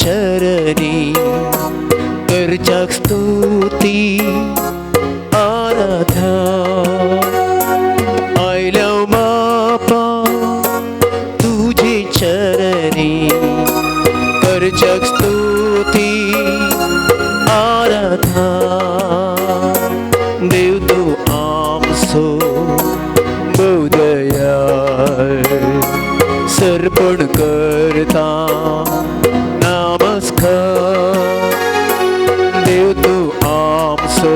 चरणी करजाक स्तुती आराधना आयल्या बापा तुझे चरणी करजाक स्तुती आराधना देव तू आमचो दयाळ सर्पण करता नमस्कार देव तू आमचो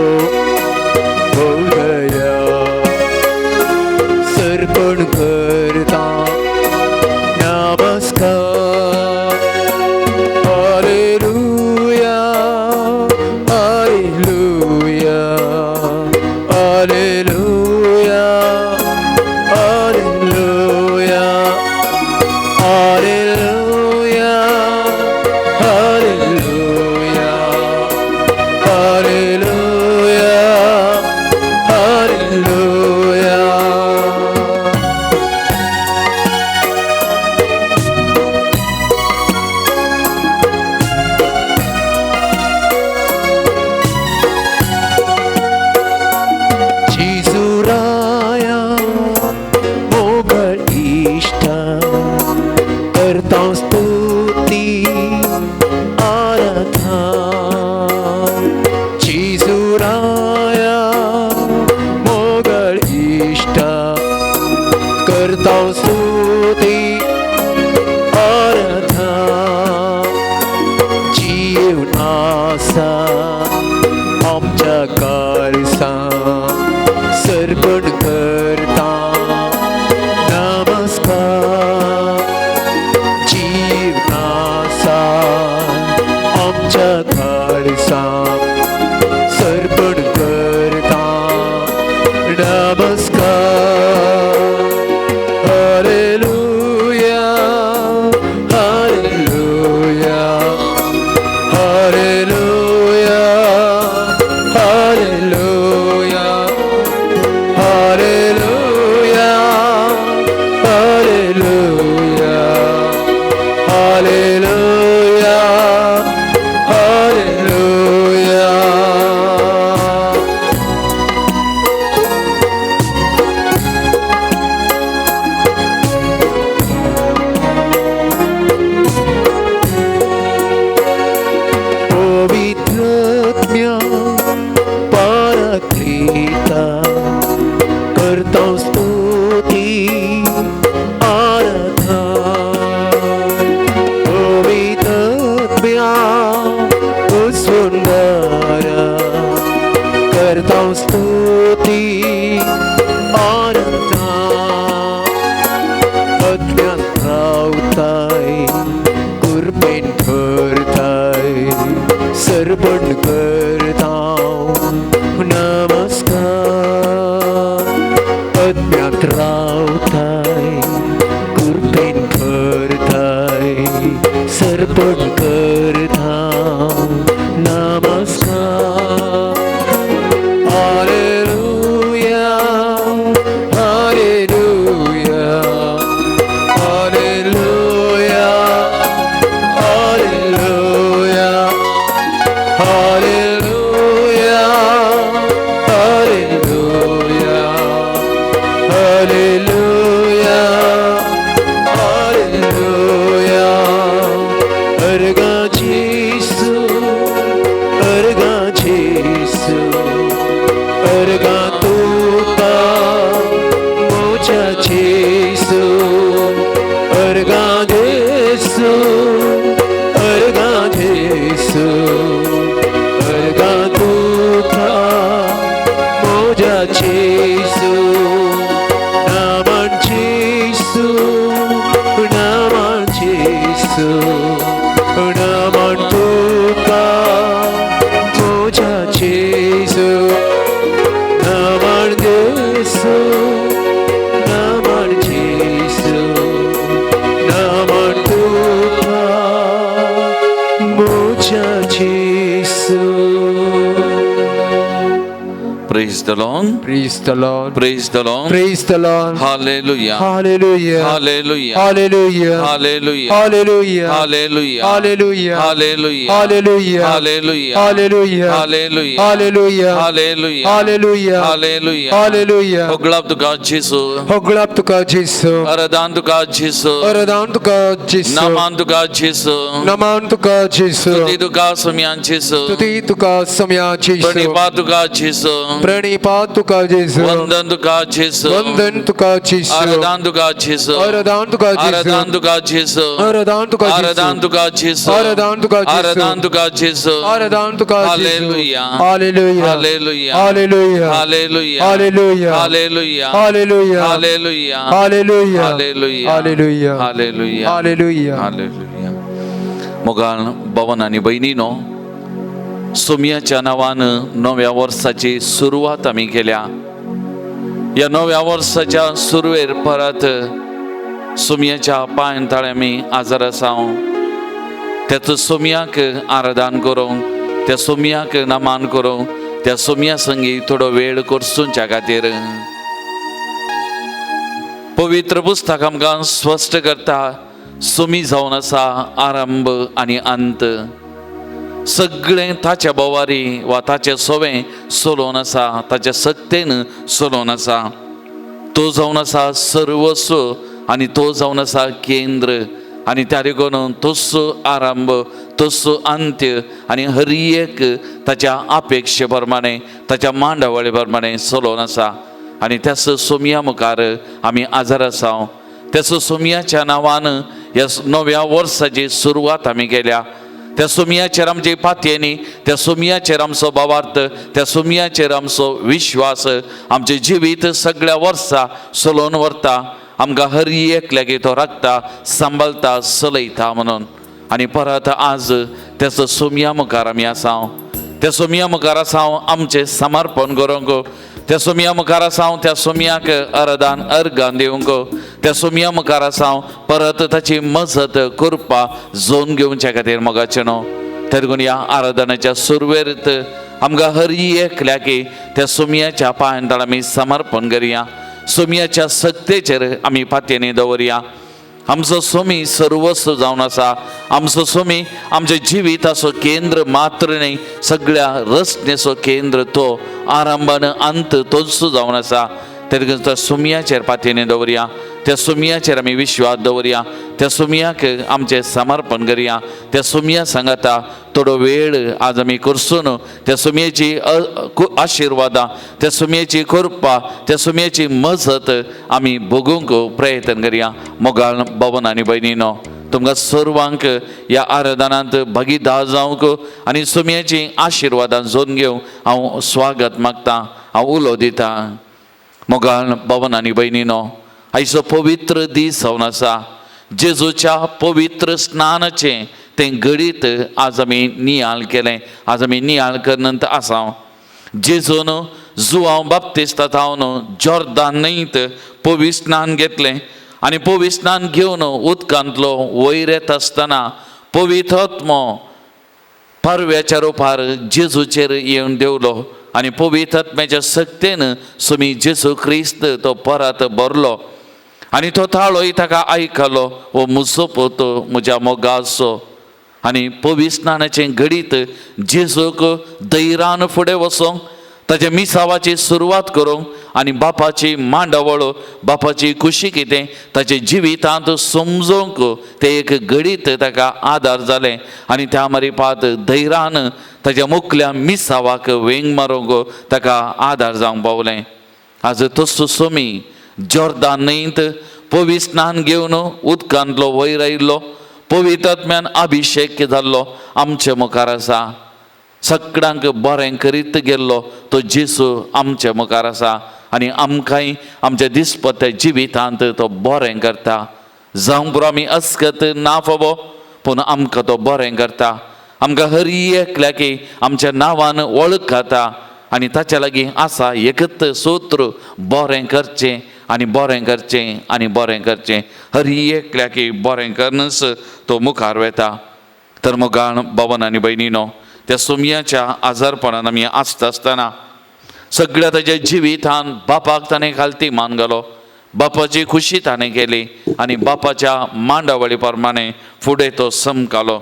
दयाळ सर्पण करता नमस्कार hallelujah hallelujah hallelujah hallelujah hallelujah hallelujah hallelujah hallelujah जिजुराया मोगळ इष्टा करता स्तुती आराधना जिजुराया मोगळ इष्टा करता स्तुती आराधना जीवन आसा आमच्या काळसा सर्पण करता नमस्कार जीवनासा आमच्या काळसा सर्पण करता नमस्कार hallelujah hallelujah hallelujah hallelujah hallelujah hallelujah hallelujah hallelujah पवित्रज्ञ पारक्रीता करता स्तुती आराधना पवित्रज्ञ सुंदर करता स्तुती आराधना अज्ञान रावताय कुर्बेन करताय सर्पण करता नमस्कार अज्ञात रावताय कुर्बेन करताय सर्पण करता नमस्कार hallelujah hallelujah hallelujah hallelujah hallelujah hallelujah hallelujah hallelujah अर्गा जेसू अर्गा जेसू अर्गा तुका मोच्या जेसू अर्गा जेसू अर्गा जेसू अर्गा तुका मोच्या जेसू नामान जेसू नामान जेसू नामान तुका मोच्या जेसू नामान जेसू नामान जेसू नामान तुका मोच्या जेसू Praise the Lord. Praise the Lord. Praise the Lord. Praise the Lord. Hallelujah. Hallelujah. Hallelujah. Hallelujah. Hallelujah. Hallelujah. Hallelujah. Hallelujah. Hallelujah. Hallelujah. Hallelujah. Hallelujah. Hallelujah. Hallelujah. Hallelujah. Hallelujah. Hallelujah. Hallelujah. Oglap tuka Jesu. Hoglap tuka Jesu. Aradan tuka Jesu. Aradan tuka Jesu. Naman tuka Jesu. Naman tuka Jesu. Tuti tuka Sumyan Jesu. Tuti tuka samya Jesu. Pranipat tuka Jesu. Pranipat tuka Jesu. Vandan tuka Jesu. Vandan tuka Jesu. Aradan tuka Jesu. Aradan tuka Jesu. Aradan tuka Jesu. Aradan tuka Jesu. Aradan tuka Jesu. Aradan tuka Jesu. Aradan tuka Jesu. Aradan tuka Jesu. Hallelujah. Hallelujah. Hallelujah. Hallelujah. Hallelujah. Hallelujah. Hallelujah. Hallelujah. Hallelujah. Hallelujah. Hallelujah. Hallelujah. Hallelujah. Hallelujah. Hallelujah. मोगाळ भावन आणि बहिणीनो, सोमयाच्या नावानं नव्या वर्षाची सुरुवात आम्ही केल्या. या नव्या वर्षाच्या सुरवेर परत सोमयाच्या पांयंताळे आमी आजार आसाव. त्याचं सोमयाक आराधन करूं, त्या सोमयाक नमान करूं, त्या सोमया संगी थोडो वेळ करसूंच्या खातीर पवित्र पुस्तक आमकां स्पश्ट करता. सोमी जावन आसा आरंभ आनी अंत. सगळें ताच्या बोवारी वा ताचें सोवें सोलोवन आसा, ताच्या सत्तेन सोलोवन आसा. तो जावन आसा सर्वस्व आनी तो जावन आसा केंद्र. आनी त्या देखून तोच आरंभ, तोच अंत्य आनी हर एक ताच्या अपेक्षे प्रमाणे, ताच्या मांडावळी प्रमाणे सोलोवन आसा. आनी त्याच सोमया मुखार आमी आजार आसाव. त्याच सोमयाच्या नांवान ह्या नव्या वर्साची सुरवात आमी केल्या. त्या सोमयाचेर आमची पातयेनी, त्या सोमयाचेर आमचो भावार्थ, त्या सोमयाचेर आमचो विश्वास आमचें जिवीत सगळ्या वर्सां चलोवन व्हरता. आमकां हर एक लेगीत तो राखता, सांबाळता, चलयता म्हणून. आनी परत आज त्याचो सोमया मुखार आमी आसाव. त्या सोमया मुखार आसाव आमचें समर्पण करूंक. त्या सोमया मुखार आसाव त्या सोमयाक आराधन अर्घां दिवंक. त्या सोमया मुखार आसाव परत ताची मजत कृपा जोन घेवच्या खातीर मोगाचें न्हू. त्या देखून ह्या आराधनाच्या सुरवेरेंत आमकां हर एक लागी त्या सोमयाच्या पांयांत आमी समर्पण करया. सोमयाच्या सत्तेचेर आमी पातयेनी दवरया. आमचो सोमी सर्वस्व जावन आसा. आमचो सोमी आमच्या जिविताचो केंद्र मात्र न्ही, सगळ्या रचनेचो केंद्र तो. आरंभान अंत तोच जावन आसा. त्या देखून त्या सोमयाचेर पातयेनी दवरया. त्या सोमयाचेर आमी विश्वास दवरया. त्या सोमयाक आमचें समर्पण करया. त्या सोमया सांगाता थोडो वेळ आज आमी करसून त्या सोमयाची आशिर्वादां, त्या सोमयाची कृपा, त्या सोमयाची मजत आमी भोगूंक प्रयत्न करया. मोगाळ भवन आनी भयणीनो, तुमकां सर्वांक ह्या आराधनांत भागीदार जावंक आनी सोमयाची आशिर्वादां जोन घेवंक हांव स्वागत मागतां, हांव उलो दितां. मोगाळ भवन आनी भयणीनो, आयचो पवित्र दीस जावन आसा. जेजूच्या पवित्र स्नानाचें तें घडीत आज आमी नियाळ केलें. आज आमी नियाळ करनंत आसाव. जेजून जुआंव बाप्तिस्ता जावन जॉर्दान न्हंयेंत पवित्र स्नान घेतलें. आनी पवित्र स्नान घेवन उदकांतलो वयर येता आसतना पवित्र आत्मो पारव्याच्या रुपार जेजूचेर येवन देवलो. आनी पवित्र आत्म्याच्या सक्तेन सोमी जेजू क्रिस्त तो परत भरलो. आनी तो ताळोय ताका आयकलो, हो म्हजो पोतो, म्हज्या मोगाचो. आनी पवित्र स्नानाचें घडीत जेजूक धैर्यान फुडें वचोंक, ताच्या मिसावाची सुरवात करूंक आनी बापाची मांडावळ, बापाची खुशी कितें ताच्या जिवितांत समजोवंक तें एक घडीत ताका आदार जालें. आनी त्या मारीपात धैर्यान ताच्या मुखल्या मिसावाक वेंग मारूंक ताका आदार जावंक पावलें. आज तसो सोमी जॉर्दान न्हंयेंत पवित्र स्नान घेवन उदकांतलो वयर आयिल्लो, पवित्र आत्म्यान अभिशेक जाल्लो आमच्या मुखार आसा. सगळ्यांक बरें करीत गेल्लो तो जेजू आमच्या मुखार आसा. आनी आमकांय आमच्या दिसपट्या जिवितांत तो बरें करता. जावं पुरो आमी अस्कत ना फावो, पूण आमकां तो बरें करता. आमकां हर एक लागी आमच्या नांवान वळख घाता. आनी ताच्या लागीं आसा एकच सूत्र, बरें करचें आनी बरें करचें आनी बरें करचें. हर एक लागी बरें करनच तो मुखार वेता. तर मोगाळ भवन आनी भयणीनो, त्या सोमयाच्या आजारपणान आमी आसता आसतना सगळ्या ताच्या जिवितान बापाक ताणें खालती मान घालो, बापाची खुशी ताणें केली आणि बापाच्या मांडावळी प्रमाणे फुडें तो समकालो.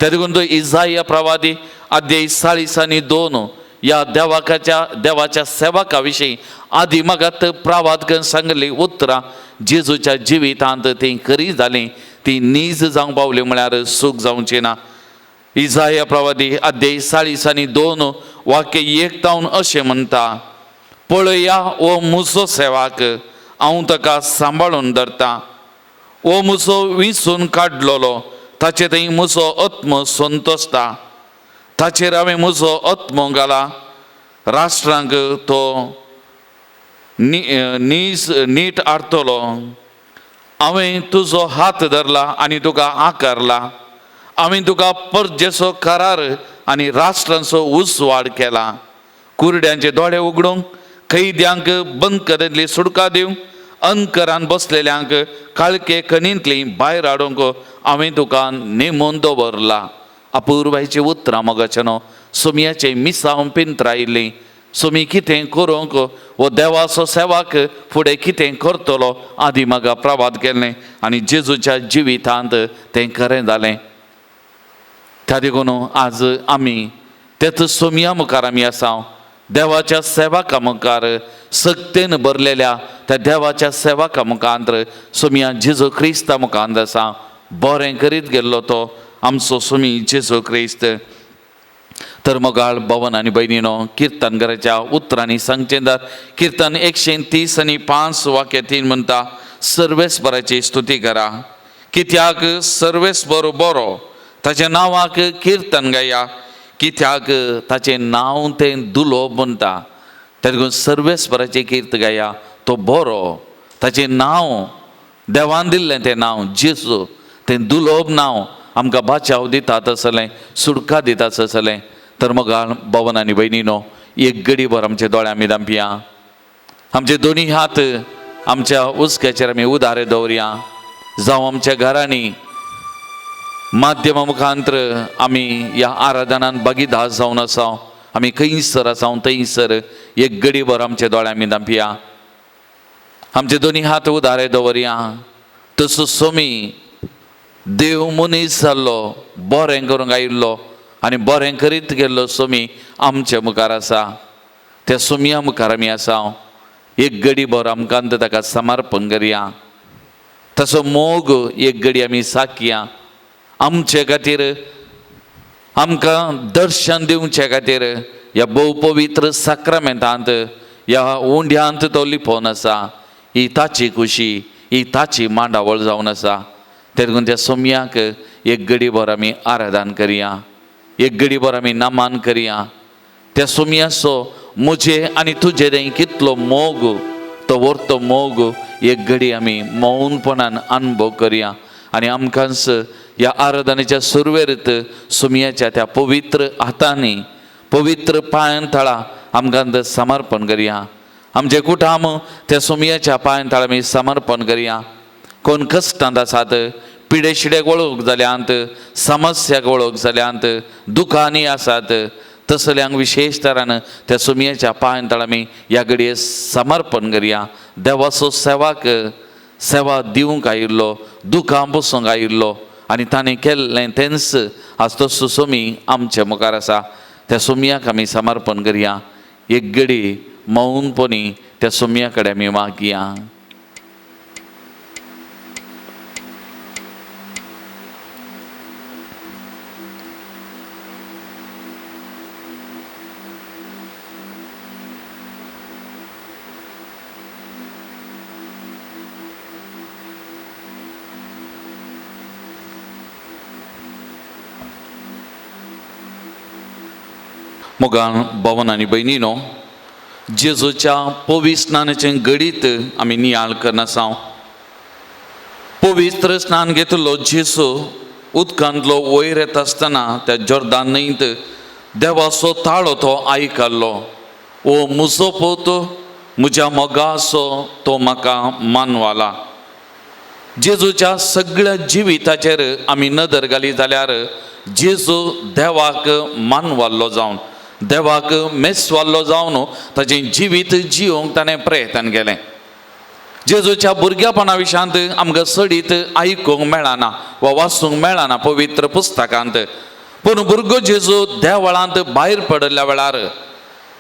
त्या देखून तो इसाया प्रवादी अध्याय 40:2 या देवाच्या सेवका विशीं आदी मागात प्रवाद करून सांगली उतरां जेजूच्या जिवितांत ती खरी जाली, ती नीज जावंक पावली म्हळ्यार सूख जावची ना. इसाया प्रवादी अध्याय 40:2 वाक्य 1 अशें म्हणटा, पळया ओ म्हजो सेवाक, हांव ताका सांबाळून धरतां. ओ म्हजो विंचून काडलोलो, ताचे थंय म्हजो आत्म संतोसता. ताचेर हांवें म्हजो आत्म घाला. राष्ट्रांक तो नीट आरतलो. हांवें तुजो हात धरला आनी तुका आकारला. हांवें तुका परजेचो करार आनी राष्ट्रांचो उसवाड केला. कुरड्यांचे दोळे उगडूंक, कैद्यांक बंद करेंतली सुटका दिवंक, अंकरान बसलेल्यांक काळके कणींतली भायर हाडूंक हांवें तुका नेमून दवरला. अपूर्वायची उतरां मोगाचनो सुमयाचे मिसांव पिंत्रायिल्लीं. सुमी कितें करूंक वो देवाचो सेवाक फुडें कितें करतलो आदी म्हाका प्रवाद केल्लें आनी जेजूच्या जिवितांत तें खरें जालें. त्या देखून आज आमी तेच सुमया मुखार आमी आसा. देवाच्या सेवाका मुखार सक्तेन भरलेल्या त्या देवाच्या सेवाका मुखांत सुमया जेजू क्रिस्ता मुखांत आसा. बरें करीत गेल्लो तो आमचो सुमी जेजू क्रिस्त. तर मोगाळ भवन आनी भयणीनो, किर्तनकाराच्या उतरांनी सांगचें जात. किर्तन 130:5 वाक्य 3 म्हणटा, सर्वेस्पराची स्तुती करा, कित्याक सर्वेस्पर बरो, ताच्या नांवाक किर्तन गाया, कित्याक ताचें नांव तें दुलोब म्हणटा. त्या देखून सर्वेस्पराची कीर्त गाया, तो बरो, ताचें नांव देवान दिल्लें तें नांव जेजू, तें दुलोब नांव आमकां बाचाव दितात आसलें, सुटका दितात आसलें. तर मोगाळ भवन आनी भयणीनो, एक घडीभर आमचे दोळे आमी धांपया. आमचे दोनी हात आमच्या उस्क्याचेर आमी उदारे दवरया. जावं आमच्या घरांनी माध्यमा मुखांतर आमी ह्या आराधनान भागीदार जावन आसा. आमी खंयसर आसा थंयसर एक घडीभर आमचे दोळे आमी धांपया. आमचे दोनी हात उदारे दवरया. तसो सोमी देव मनीस जाल्लो, बरें करूंक आयिल्लो आनी बरें करीत गेल्लो सोमी आमच्या मुखार आसा. त्या सोमया मुखार आमी आसा. एक घडीभर आमकां ताका समर्पण करया. तसो मोग एक घडी आमी साकया. आमचे खातीर आमकां दर्शन दिवचे खातीर ह्या भोव पवित्र साक्रामेंतांत ह्या उंड्यांत तो लिपोवन आसा. ही ताची खुशी, ही ताची मांडावळ जावन आसा. ते देखून त्या सोमयाक एक घडीभर आमी आराधन करया, एक घडीभर आमी नमन करया. त्या सोमयाचो म्हजे आनी तुजे थंय कितलो मोग, तो व्हरतो मोग एक घडी आमी मौनपणान अनुभव करया. आनी आमकांच ह्या आराधनेच्या सुरवेरेंत सोमयाच्या त्या पवित्र हातांनी, पवित्र पांयां तळा आमकां समर्पण करया. आमचे कुटाम त्या सोमयाच्या पांयां तळा आमी समर्पण करया. कोण कश्टांत आसात, पिडे शिडेक वळूंक जाल्यांत, समस्याक वळूंक जाल्यांत, दुखांनी आसात, तसल्यांक विशेश तरान त्या सोमयाच्या पांयां तळा आमी ह्या घडये समर्पण करया. देवाचो सेवा दिवंक आयिल्लो, दुखां बसूंक आयिल्लो आनी ताणें केल्लें तेंच आज तसो सोमी आमच्या मुखार आसा. त्या सोमयाक आमी समर्पण करया. एक घडी मौनपणी त्या सोमया कडेन आमी मागया. मोगाळ भवन आनी भयणीनो, जेजूच्या पवित्र स्नानाचे घडीत आमी नियाळ करना आसा. पवित्र स्नान घेतलो जेजू उदकांतलो वयर येता आसतना त्या जॉर्दान न्हंयत देवाचो ताळो तो आयकल्लो. ओ म्हजो पोत, म्हज्या मोगाचो तो म्हाका मानवाला. जेजूच्या सगळ्या जिविताचेर आमी नदर घाली जाल्यार जेजू देवाक मानवाल्लो जावन देवाक मेस्वाल्लो जावन ताचें जिवीत जिवंक ताणें प्रयत्न केलें. जेजूच्या भुरग्यापणा विशांत आमकां सडीत आयकूंक मेळना वा वाचूंक मेळना पवित्र पुस्तकांत. पूण भुरगो जेजू देवळांत भायर पडल्या वेळार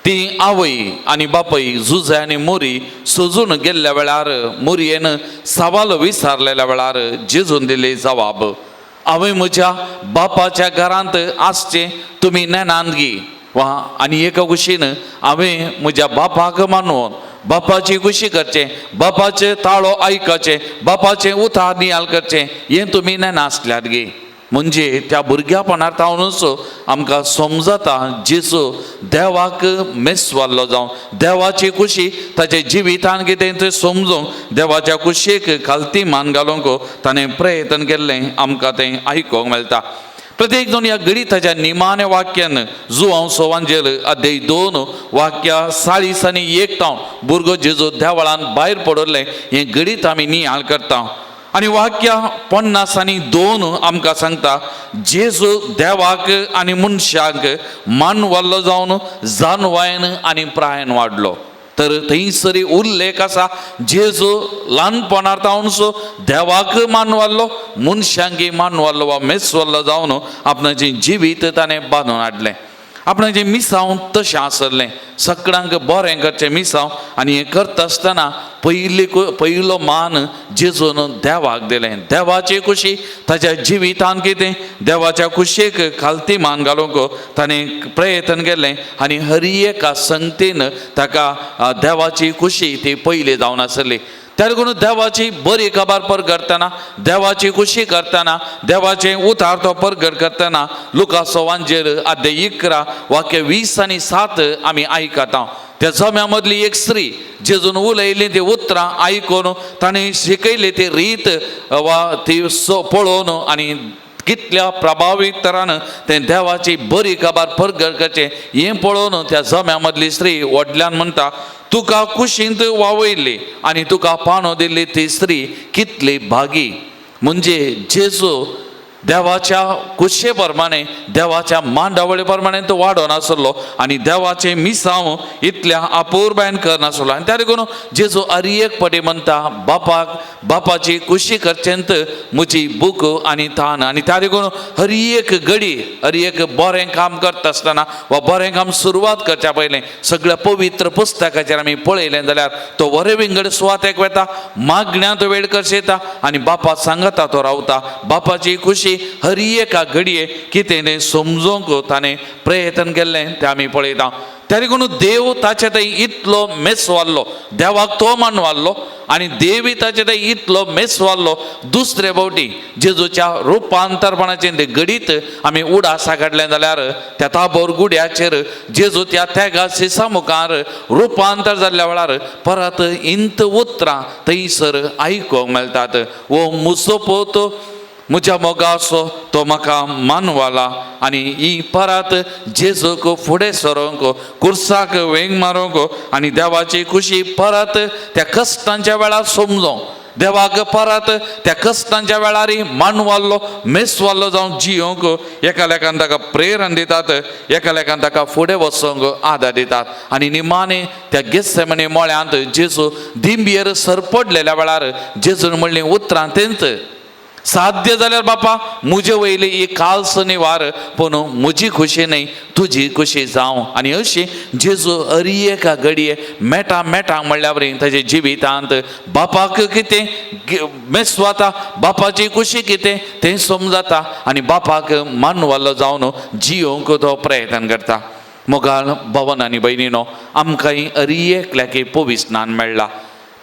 ती आवय आनी बापय जुजे आनी मोरी सोजून गेल्ल्या वेळार मोरयेन सवाल विचारलेल्या वेळार जेजून दिले जवाब, हांवें म्हज्या बापाच्या घरांत आसचें तुमी नेनान गी. वा आनी एका कुशीन हांवें म्हज्या बापाक मानून बापाची कुशी करचें, बापाचें ताळो आयकचें, बापाचें उतार नियाल करचें, हें तुमी नेनासल्यात गे. म्हणजे त्या भुरग्यापणांतूनच आमकां समजता जेजू देवाक मेस्वाल्लो जावन देवाची कुशी ताच्या जिवितान कितें तें समजूंक देवाच्या कुशेक खालती मान घालूंक ताणें प्रयत्न केल्लें आमकां तें आयकूंक मेळटा. प्रत्येक जण ह्या गणिताच्या निमाण्या वाक्यान जुआंव सोवांजेल अध्याय 2 वाक्या 40 आनी 1 तावन भुरगो जेजू देवळांत भायर पडले हें गणित आमी नियाळ करता. आनी वाक्या 50 आनी 2 आमकां सांगता जेजू देवाक आनी मनशाक मानवाल्लो जावन जानवायन आनी प्रायन वाडलो. तर थंयसरी उल्लेख आसा जेजू ल्हानपणांतसो देवाक मानवाल्लो, मनशांक मानवाल्लो वा मेस्वाल्लो जावन आपणाचें जिवीत ताणें बांदून हाडलें. आपणाचें मिसांव तशें आसलें, सगळ्यांक बरें करचें मिसांव. आनी हें करता आसतना पयलो मान जेजून देवाक दिलें. देवाची कुशी ताच्या जिवितान कितें देवाच्या कुशेक खालती मान घालूंक ताणें प्रयत्न केलें. आनी हर एका संगतीन ताका देवाची कुशी ती पयली जावन आसली. त्यार करून देवाची बरी खबर परगडतना, देवाची कुशी करतना, देवाचें उतार तो परगट करतना लुका सोवांजेर अध्याय 11 वाक्य 20 आनी 7 आमी आयकता. त्या जम्या मदली एक स्त्री जेजून उलयली ती उतरां आयकून ताणें शिकयली ती रीत वा ती पळोवन आनी कितल्या प्रभावीत तरान तें देवाची बरी खबर परगट करचें हें पळोवन त्या जम्या मदली स्त्री व्हडल्यान म्हणटा, तुका कुशींत वावयली आनी तुका पानो दिल्ली ती स्त्री कितली भागी. म्हणजे जेजू देवाच्या कुशे प्रमाणे देवाच्या मांडावळी प्रमाणे तो वाडोन आसलो आनी देवाचें मिसांव इतल्या अपुरबायन करनासलो. आनी त्या देखून जेजू हर एक पटी म्हणटा बापाची कुशी करचेंत म्हजी भूक आनी तान. आनी त्या देखून हर एक घडी हर एक बरें काम करता आसतना वा बरें काम सुरवात करच्या पयलें सगळ्या पवित्र पुस्तकाचेर आमी पळयलें जाल्यार तो वरे विंगड सुवातेक वता, मागण्यांत वेळ करचेता आनी बापा सांगता तो रावता. बापाची कुशी हर एका घडये कितें तें समजूंक ताणें प्रयत्न केल्लें तें आमी पळयता. त्या देखून देव ताचे थंय इतलो मेस्वाल्लो, देवाक तो मानवाल्लो आनी देवी ताचे थंय इतलो मेस्वाल्लो दुसरे फावटी जेजूच्या रुपांतरपणाचें तें गणीत आमी उडासा काडलें जाल्यार त्या ताबोर गुड्याचेर जेजू त्या तेगा सिसा मुखार रुपांतर जाल्ल्या वेळार परत इंत उतरां थंयसर आयकूंक मेळटात. वो म्हजो पोत म्हज्या मोगाचो तो म्हाका मानवाला. आनी ही परत जेजूक फुडें सरोंक कुर्साक वेंग मारूंक आनी देवाची कुशी परत त्या कश्टांच्या वेळार समजोंक देवाक परत त्या कश्टांच्या वेळार मानवाल्लो मेस्वाल्लो जावन जियोंक एकालेकान ताका प्रेरण दितात, एकालेकान ताका फुडें वचोंक आदार दितात. आनी निमाणे त्या गेत्सेमने मोळ्यांत जेजू दिंबयेर सरपडलेल्या वेळार जेजून म्हणलीं उतरां तेंच, साध्य जाल्यार बापा म्हजे वयली ही काल्स निवार, पूण म्हजी खुशी न्हय तुजी खुशी जावं. आनी अशी जेजू हर एका घडये मेटांक म्हणल्या वरी ताच्या जिवितांत बापाक कितें मेस्वाता, बापाची खुशी कितें तें समजता आनी बापाक मानवाल्लो जावन जियोंक तो प्रयत्न करता. मोगाळ भवन आनी भयणीनो, आमकांय हर एकल्याक पवित्र स्नान मेळ्ळां.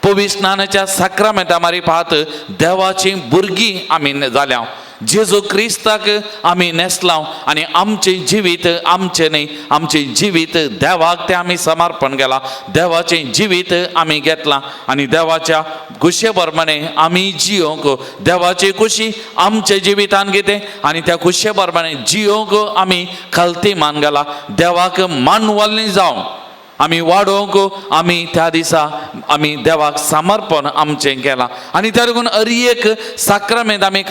पवित्र स्नानाच्या साक्रामेंता मार्फत देवाची भुरगीं आमी जाल्या. जेजू क्रिस्ताक आमी नेसलां आनी आमचें जिवीत आमचें न्हय, आमचें जिवीत देवाक तें आमी समर्पण केलां. देवाचें जिवीत आमी घेतलां आनी देवाच्या कुशे प्रमाणे आमी जियोंक देवाची कुशी आमच्या जिवितान कितें आनी त्या कुशे प्रमाणे जियोंक आमी खालती मान घाला. देवाक मानवाल्लीं जावं आमी वाडोवंक आमी त्या दिसा आमी देवाक समर्पण आमचें केलां आनी त्या लागून एक साक्रामेंत आमी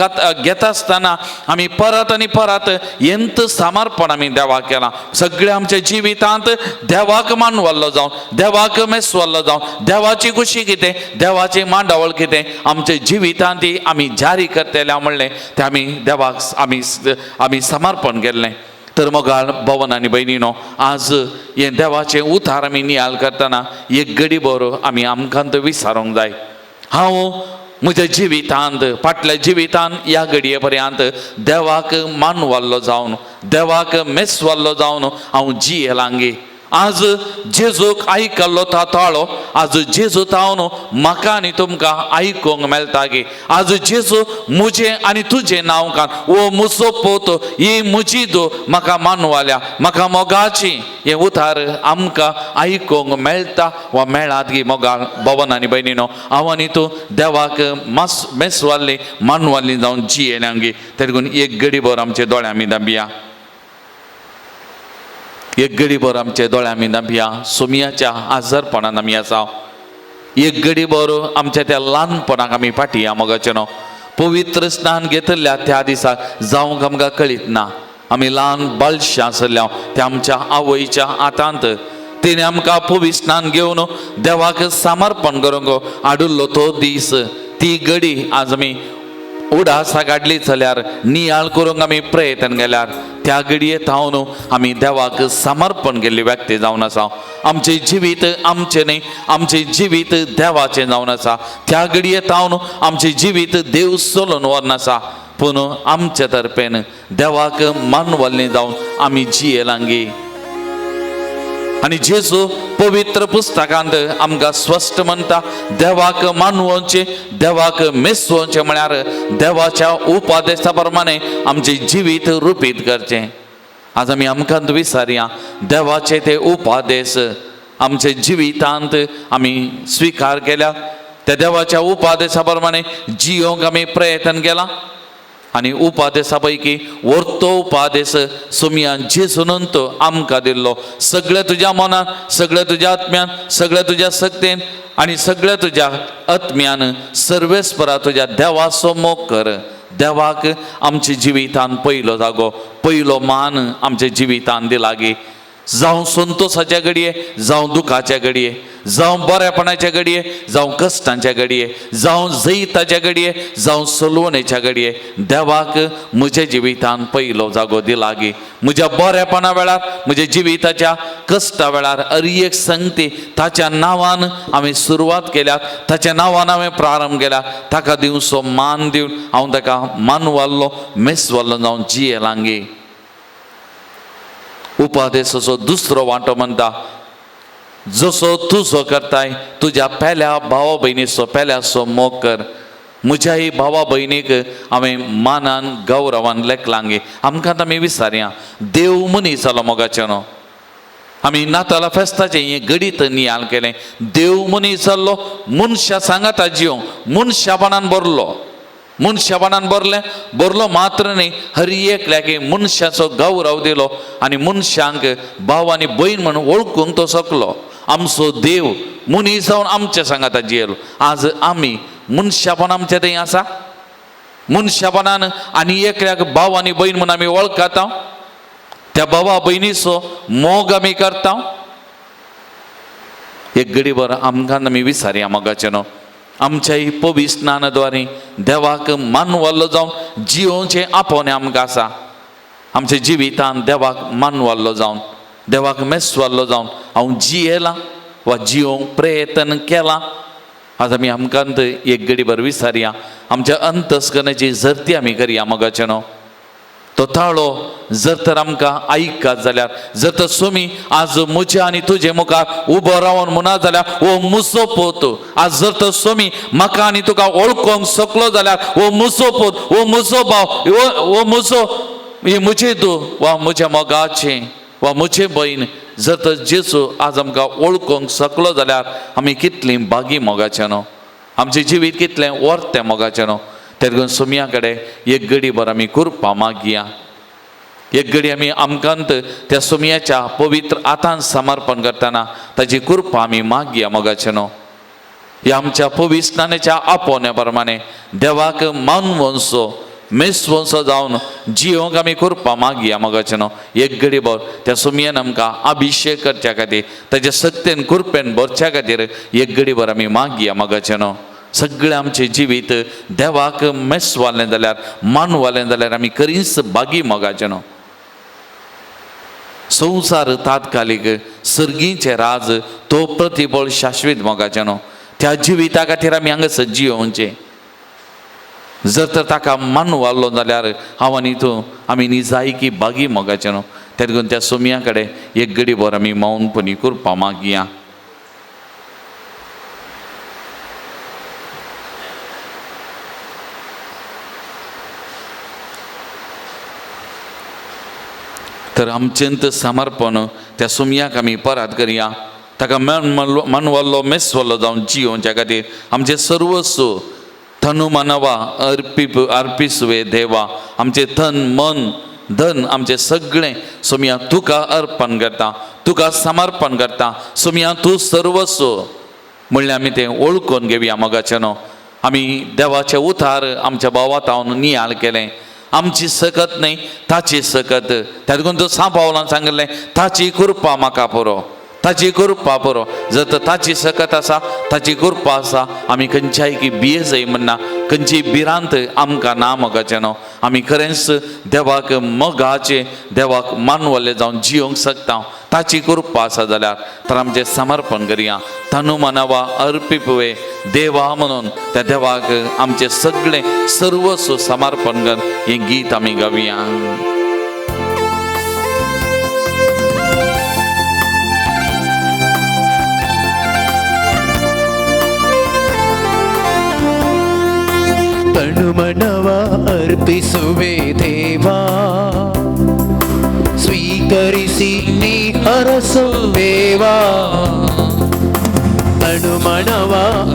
घेता आसतना आमी परत आनी परत हेंत समर्पण आमी देवाक केलां. सगळ्या आमच्या जिवितांत देवाक मानवल्लो जावन देवाक मेसवल्लो जावन देवाची खुशी कितें देवाचें मांडावळ कितें आमच्या जिवितांत आमी जारी करतले म्हणलें तें आमी देवाक आमी समर्पण केल्लें. तर मोगाळ भवन आनी भयणीनो, आज हे देवाचें उतार आमी नियाळ करतना एक घडी बरो आमी आमकांत विचारूंक जाय. हांव म्हज्या जिवितांत फाटल्या जिवितांत ह्या घडये पर्यंत देवाक मानवल्लो जावन देवाक मेसवल्लो जावन हांव जियेलां गे. आज जेजूक आयकल्लो ताळो आज जेजू तावन म्हाका आनी तुमकां आयकूंक मेळटा गे. आज जेजू म्हजें आनी तुजें नांव कान ओ म्हजो पोत ही म्हजी दो म्हाका मानवाल्या म्हाका मोगाची हें उतार आमकां आयकूंक मेळटा वा मेळात गे. मोगाळ भवन आनी भयणीनो, हांव आनी तूं देवाक मेसवाल्ली मानवाल्ली जावन जियेल्यां गे. ते लागून एक घडी भर आमचे दोळे आमी दांबिया. एक घडी भर आमचे दोळे आमी दांबिया. सुमयाच्या आजारपणान आमी आसा. एक घडी भर आमच्या त्या ल्हानपणाक आमी फाटया. मोगाचें न्हू, पवित्र स्नान घेतल्या त्या दिसाक जावंक आमकां कळीत ना. आमी ल्हान बालशें आसल्या त्या आमच्या आवयच्या हातांत तिणें आमकां पवित्र स्नान घेवन देवाक समर्पण करूंक हाडुल्लो तो दीस. ती घडी आज आमी उडासा काडली जाल्यार नियाळ करूंक आमी प्रयत्न केल्यार त्या घडये थावन आमी देवाक समर्पण केल्ली व्यक्ती जावन आसा. आमचें जिवीत आमचें न्ही, आमचें जिवीत देवाचें जावन आसा. त्या घडये थावन आमचें जिवीत देव चलोवन व्हरन आसा. पूण आमच्या तर्फेन देवाक मानवल्लें जावन आमी जियेलां गे. आनी जेजू पवित्र पुस्तकांत आमकां स्पश्ट म्हणटा देवाक मानवचें देवाक मेसवचें म्हळ्यार देवाच्या उपादेशा प्रमाणे आमचें जिवीत रुपीत करचें. आज आमी आमकांत विचारया देवाचे ते उपादेश आमच्या जिवितांत आमी स्विकार केल्या. त्या देवाच्या उपादेशा प्रमाणे जियोंक आमी प्रयत्न केला. आनी उपादेशा पैकी व्हरतो उपादेश सुमयान जेजूनंत आमकां दिल्लो. सगळ्या तुज्या मनान सगळ्या तुज्या आत्म्यान सगळ्या तुज्या सक्तेन आनी सगळ्या तुज्या आत्म्यान सर्वेस्परा तुज्या देवाचो मोग कर. देवाक आमच्या जिवितांत पयलो जागो पयलो मान आमच्या जिवितांत दिला गे. जावं संतोषाच्या घडये जावं दुखाच्या घडये जावं बरेपणाच्या घडये जावं कश्टांच्या घडये जावं जैताच्या घडये जावं सलवणेच्या घडये देवाक म्हज्या जिवितांत पयलो जागो दिला गे. म्हज्या बरेपणा वेळार म्हज्या जिविताच्या कश्टा वेळार एक संगती ताच्या नांवान हांवें सुरवात केल्या, ताच्या नांवान हांवें प्रारंभ केला. ताका दिवचो मान दिवन हांव ताका मानवल्लो मेसवल्लो जावन जियेलां गे. उपादेशाचो दुसरो वांटो म्हणटा जसो तुजो करताय तुज्या पेल्या भावा भयणीचो पेल्याचो मोग कर. म्हज्याय भावा भयणीक हांवें मानान गौरवान लेखलां गे. आमकां आमी विचारया देव मनीस जालो मोगाचें न्हू. आमी नाताला फेस्ताचें हें घडीत नियाळ केलें. देव मनीस जाल्लो मनशा सांगाता जियो मनशापणान बरलो. मनशापणान बरलो मात्र न्ही हर एकल्याक मनशाचो गौरव दिलो आनी मनशांक भाव आनी भयण म्हणून वळखूंक तो शकलो. आमचो देव मनीस जावन आमच्या सांगाता जियेलो. आज आमी मनशापण आमच्या थंय आसा. मनशापणान आनी एकल्याक भाव आनी भयण म्हणून आमी वळखता. त्या भावा भयणीचो मोग आमी करता. एक घडी भर आमकां आमी विचारया मोगाचें न्हू. आमच्याय पवित्र स्नानाद्वारे देवाक मानवल्लो जावन जियोचें आपोवणें आमकां आसा. आमच्या जिवितांत देवाक मानवल्लो जावन देवाक मेसवल्लो जावन हांव जियेलां वा जियोंक प्रयत्न केलां. आज आमी आमकांत एक घडी भर विचारया आमच्या अंतस्करणाची जरती आमी करया मोगाचें न्हू. तो ताळो जर तर आमकां आयकात जाल्यार जर तर सुमी आज म्हज्या आनी तुजे मुखार उबो रावन म्हणा जाल्यार हो म्हजो पोत. आज जर तर सुमी म्हाका आनी तुका वळखूंक शकलो जाल्यार हो म्हजो पोत हो म्हजो भाव हो म्हजो ही म्हजी तूं वा म्हज्या मोगाचें वा म्हजें भयण जर तर जेजू आज आमकां वळखूंक शकलो जाल्यार आमी कितलीं बागी मोगाचें न्हू. आमचें जिवीत कितलें वर्थ तें मोगाचें न्हू. ते लागून सुमया कडेन एक घडी भर आमी करपा मागया. एक घडी आमी आमकांत त्या सुमयाच्या पवित्र आतान समर्पण करतना ताची कृपा आमी मागया मोगाचे न्हू. ह्या आमच्या पवित्राच्या आपोवण्या प्रमाणे देवाक मानून वंसो मेस्वंसो जावन जियोंक आमी कृपा मागया मोगाचे न्हू. एक घडी भर त्या सुमयान आमकां अभिशेक करच्या खातीर ताच्या सक्तेन कृपेन भरच्या खातीर एक घडी भर आमी मागया मोगाचे न्हू. सगळें आमचें जिवीत देवाक मेसवालें जाल्यार मानवालें जाल्यार आमी खरीच बागी मोगाचे न्हू. संवसार तात्कालीक सर्गीचें राज तो प्रतिबळ शाश्वीत मोगाचें न्हू. त्या जिविता खातीर आमी हांगासर जियोवचें. जर तर ताका मानवालो जाल्यार हांव आनी तूं आमी निजायकी बागी मोगाचें न्हू. त्या देखून त्या सुमया कडेन एक घडी भर आमी मौनपणी कृपा मागया. तर आमचेंत समर्पण त्या सुमयाक आमी परत करया. ताका मनवल्लो मेसवल्लो जावन जियोवच्या खातीर आमचें सर्वस्व तनु मनवा अर्पिसुवे देवा. आमचें तन मन धन आमचें सगळें सुमया तुका अर्पण करता, तुका समर्पण करता. सुमया तूं सर्वस्व म्हणल्यार आमी तें ओळखून घेवया मोगाचें न्हू. आमी देवाचें उतार आमच्या बोवातावन नियाळ केलें. आमची सकत न्ही ताची सकत. त्या देखून तो सांपावलान सांगलें ताची कृपा म्हाका पुरो, ताची कृपा पुरो. जर तर ताची सकत आसा ताची कृपा आसा आमी खंयच्याय की बिये जाय म्हणना, खंयची भिरांत आमकां ना मोगाचें न्हू. आमी खरेंच देवाक मोगाचें देवाक मानवलें जावन जियोंक शकता. ताची कृपा आसा जाल्यार तर आमचें समर्पण करया. तनु मनवा अर्पिपुवे देवा म्हणून त्या देवाक आमचें सगळें सर्वस्व समर्पण कर हें गीत आमी गावया. तनु मनवा अर्पिसुवे देवा, ಸ್ವೀಕರಿಸಿ ನೀ ಹರಸು ದೇವಾ. ತನು ಮನವ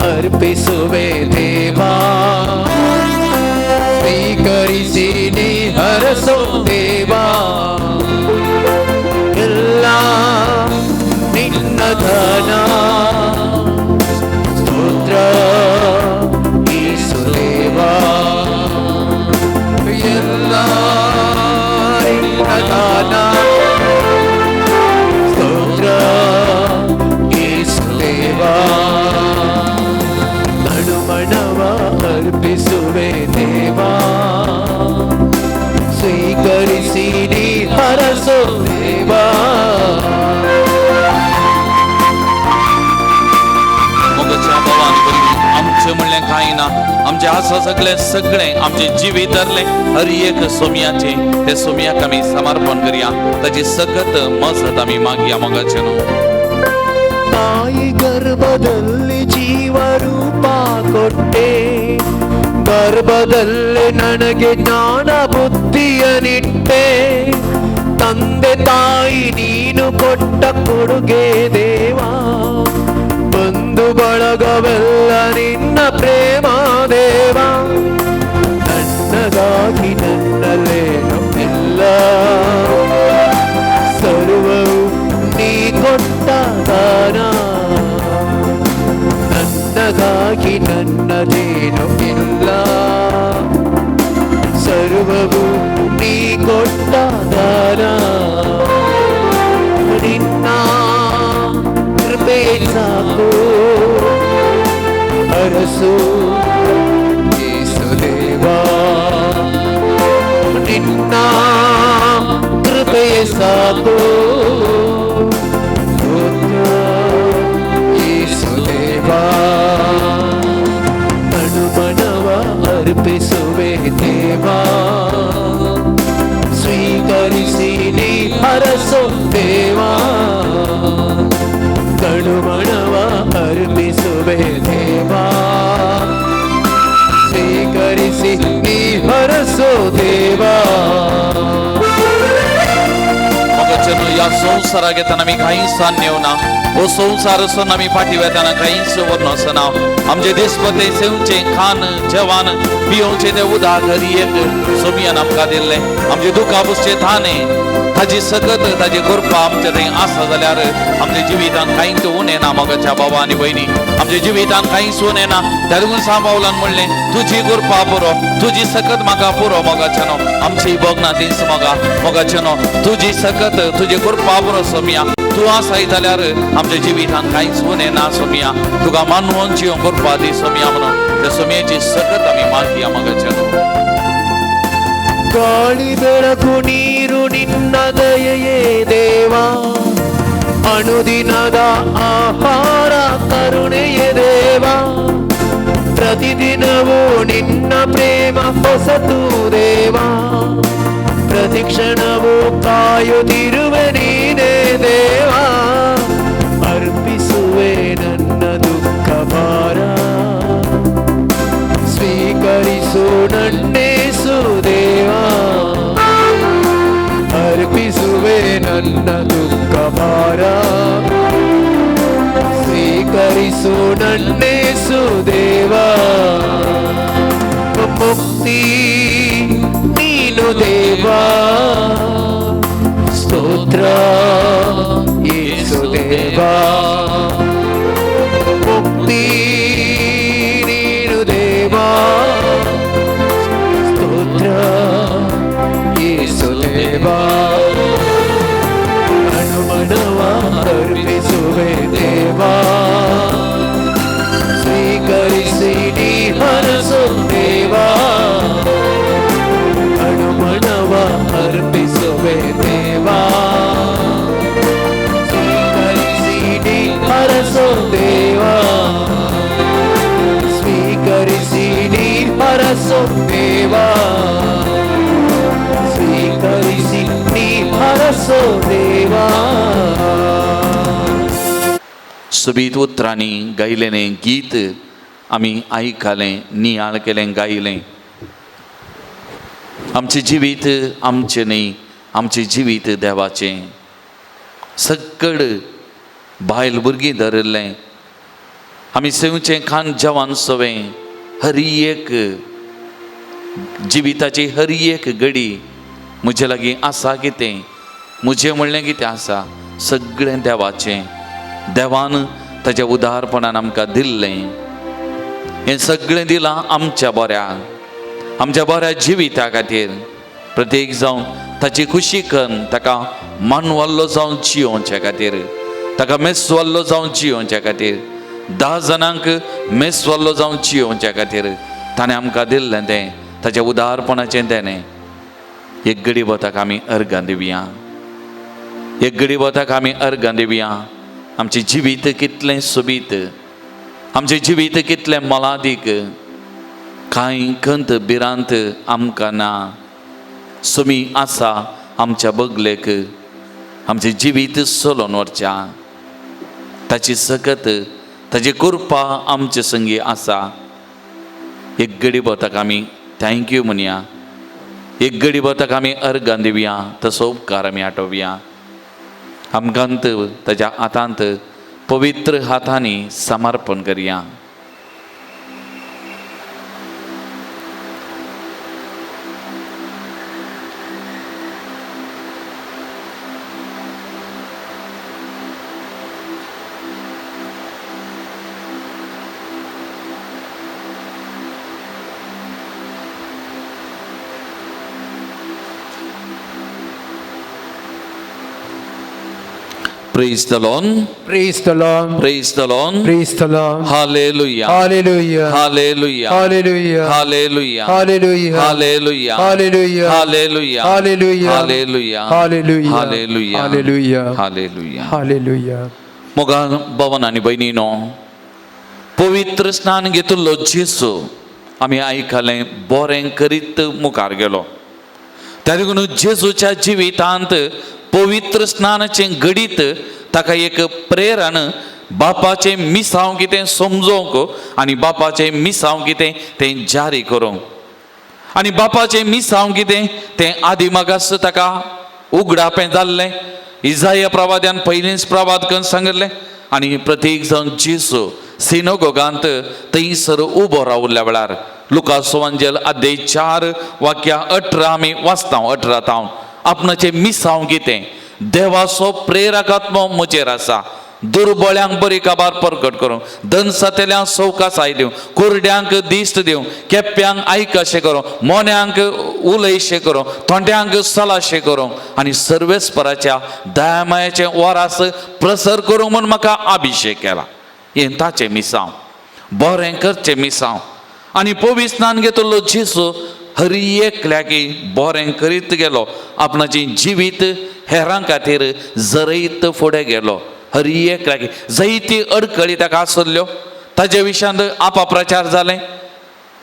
ಅರ್ಪಿಸುವೆ ದೇವಾ, ಸ್ವೀಕರಿಸಿ ನೀ ಹರಸು ದೇವಾ. ಎಲ್ಲ ನಿನ್ನ ಧನ ಸ್ತೋತ್ರ ಯೇಸು ದೇವಾ. ಎಲ್ಲ ದಾನ ಸ್ತೋತ್ರ ಯೇಸು ದೇವಾ. ತನು ಮನವ ಅರ್ಪಿಸುವೆ ದೇವಾ, ಸ್ವೀಕರಿಸಿ ನೀ ಹರಸು ದೇವಾ. मोगाच्या भवानी बरी आमचें म्हणलें कांय ना. आमचें आसा सगळें आमचें जिवीत धरलें हर एक सोमयाचें. ते सोमयाक आमी समर्पण करया. ताची सकत मजत आमी मागया मोगाचें न्हू. ತಾಯಿ ಗರ್ಭದಲ್ಲಿ ಜೀವರೂಪ ಕೊಟ್ಟೆ, ಗರ್ಭದಲ್ಲಿ ನನಗೆ ಜ್ಞಾನ ಬುದ್ಧಿಯನಿಟ್ಟೆ. ತಂದೆ ತಾಯಿ ನೀನು ಕೊಟ್ಟ ಕೊಡುಗೆ ದೇವಾ, ಬಂಧು ಬಳಗವೆಲ್ಲ ನಿನ್ನ ಪ್ರೇಮ ದೇವಾ. ನನ್ನದಾಗಿ ನನ್ನಲ್ಲೇನು ಇಲ್ಲ, ಸರ್ವವು ನೀ ಕೊಟ್ಟ ದಾನ. ನನ್ನದಾಗಿ ನನ್ನದೇನು ಇಲ್ಲ, ಸರ್ವವು ನೀ ಕೊಟ್ಟ ದಾನ. ನಿನ್ನ ಕೃಪೆ ಸಾಕು ಅರಸು ಯೇಸು ದೇವಾ. ನಿನ್ನ ಕೃಪೆ ಸಾಕು ಯೇಸು ದೇವಾ. ತನು ಮನವ ಅರ್ಪಿಸುವೆ ದೇವಾ, ಸ್ವೀಕರಿಸಿ ನೀ ಹರಸು ದೇವಾ. ತನು ಮನವ ಅರ್ಪಿಸುವೆ ದೇವಾ, ಸ್ವೀಕರಿಸಿ ನೀ ಹರಸು ದೇವಾ. मोगाचनो या संसाराक येताना आमी कांयच सान्नेवना हो संसार सोन आमी फाटी वेताना कांयच व्हरनो आसना आमचे दिसपते सेवचे खान जेवण पिवचे ते उदक हरी एक सोमियान आमकां दिल्ले आमचे दुखाबसचे थाने ताजी सकत ताजी कृपा आमचे थंय आसा जाल्यार आमच्या जिवितान कांयच उणेना मोगाच्या बाबा आनी भयणी आमच्या जिवितान कांयच उणेना त्या लागून सांबावलान म्हणलें तुजी कृपा पुरो तुजी सकत म्हाका पुरो मोगाचनो आमची भोगना तीच मोगाचनो तुजी सकत तुजी कृपा पुरो सोमिया तू आसाय जाल्यार आमच्या जिवितान कांयच उणेना सोमिया तुका मानवून जियो कृपा दी सोमिया म्हणून त्या सोमियाची सकत आमी मागया मोगाचनो ಗಾಳಿ ಬೆಳಕು ನೀರು ನಿನ್ನ ದಯೆಯೇ ದೇವಾ ಅನುದಿನದ ಆಹಾರ ಕರುಣೆಯೇ ದೇವಾ ಪ್ರತಿದಿನವೂ ನಿನ್ನ ಪ್ರೇಮ ಹೊಸತು ದೇವಾ ಪ್ರತಿಕ್ಷಣವೂ ಕಾಯುತ್ತಿರುವೆ ನೀನೇ ದೇವಾ ಅರ್ಪಿಸುವೆ ನನ್ನ ದುಃಖ ಭಾರ ಸ್ವೀಕರಿಸು ನನ್ನೇಸು ದೇವಾ ಅರ್ಪಿಸುವೆ ನನ್ನ ದುಃಖ ಭಾರ ಸ್ವೀಕರಿಸು ನನ್ನೇಸು ದೇವಾ ಮುಕ್ತಿ ನೀನು ದೇವಾ ಸ್ತೋತ್ರ ಯೇಸು ದೇವಾ ಮುಕ್ತಿ ನೀನು ದೇವಾ ಸ್ತೋತ್ರ ಯೇಸು ದೇವಾ ಅನುಮನವ ಅರ್ಪಿಸುವೆ ದೇವಾ ಸ್ವೀಕರಿಸಿ ನೀ ಹರಸು ದೇವಾ ಅನುಮನವ ಅರ್ಪಿಸುವೆ ದೇವಾ ಸ್ವೀಕರಿಸಿ ನೀ ಹರಸು ದೇವಾ ಸ್ವೀಕರಿಸಿ ನೀ ಹರಸು ದೇವಾ ಸ್ವೀಕರಿಸಿ ನೀ ಹರಸು ದೇವಾ सुबीत उतरांनी गायलेलें गीत आमी आयकलें नियाळ केलें गायलें आमचें जिवीत आमचें न्ही आमचें जिवीत देवाचें सकड बायल भुरगीं धरिल्लें आमी सेवचें खान जेवण सवें हरी एक जिविताची हरी एक घडी म्हजे लागीं आसा कितें म्हजें म्हणलें कितें आसा सगळें देवाचें देवान ताच्या उदारपणान आमकां दिल्लें हें सगळें दिलां आमच्या बऱ्या जिविता खातीर प्रत्येक जावन ताची खुशी करून ताका मानवल्लो जावन जियोवचे खातीर ताका मेसवल्लो जावन जियोवचे खातीर 10 जाणांक मेसवल्लो जावन जियोवचे खातीर ताणें आमकां दिल्लें तें ताच्या उदारपणाचें देणें एक घडी वताक आमी अर्गां दिवया एक घडी वताक आमी अर्गां दिवया आमचें जिवीत कितलें सुबीत आमचें जिवीत कितलें मोलादीक कांय खंत भिरांत आमकां ना सुमी आसा आमच्या बगलेक आमचें जिवीत सोलोन व्हरच्या ताची सकत ताची कृपा आमचे संगी आसा एक घडी वताक आमी थँक्यू म्हणया एक घडी वताक आमी अर्गां दिवया तसो उपकार आमी आठोवया आमकांत ताच्या हातांत पवित्र हातांनी समर्पण करया Praise the Lord. Praise the Lord. Praise the Lord. Praise the Lord. Hallelujah. Hallelujah. Hallelujah. Hallelujah. Hallelujah. Hallelujah. Hallelujah. Hallelujah. Hallelujah. Hallelujah. Hallelujah. Hallelujah. Hallelujah. Hallelujah. Hallelujah. Hallelujah. Moga भवन आनी भयणीनो पवित्र स्नान घेतिल्लो जेसू आमी आयकलें बरें करीत मुखार गेलो त्या देखून जेजूच्या जिवितांत पवित्र स्नानाचें घडीत ताका एक प्रेरण बापाचें मिसांव कितें समजोवंक आनी बापाचें मिसांव कितें तें जारी करूंक आनी बापाचें मिसांव कितें तें आदी मागास ताका उगडापें जाल्लें इजाया प्रवाद्यान पयलींच प्रवाद करून सांगिल्लें आनी प्रत्येक जावन जेसू सिनोगोगांत थंयसर उबो रावल्ल्या वेळार लुका सुवांजल अध्याय 4 वाक्या 18 आमी वाचता 18 तावन आपणाचें मिसांव कितें देवाचो प्रेरकात्मो म्हजेर आसा दुर्बळ्यांक बरी काबार परगट करूं धन सातेल्यांक सवकासाय दिवं कुरड्यांक दिश्ट दिवं केप्यांक आयकाशें करूं मोन्यांक उलयशें करूं थोंड्यांक सलाशें करूं आनी सर्वेस्पराच्या दयामायाचें वरास प्रसर करूं म्हूण म्हाका अभिशेक केला हें ताचें मिसांव बरें करचें मिसांव आनी पवित्र स्नान घेतलो जेसू हर एकल्याकी बरें करीत गेलो आपणाचें जिवीत हेरां खातीर जरयत फुडें गेलो हर एकल्याकी जायती अडखळी ताका आसल्ल्यो ताचे विशयांत आपप्रचार जालें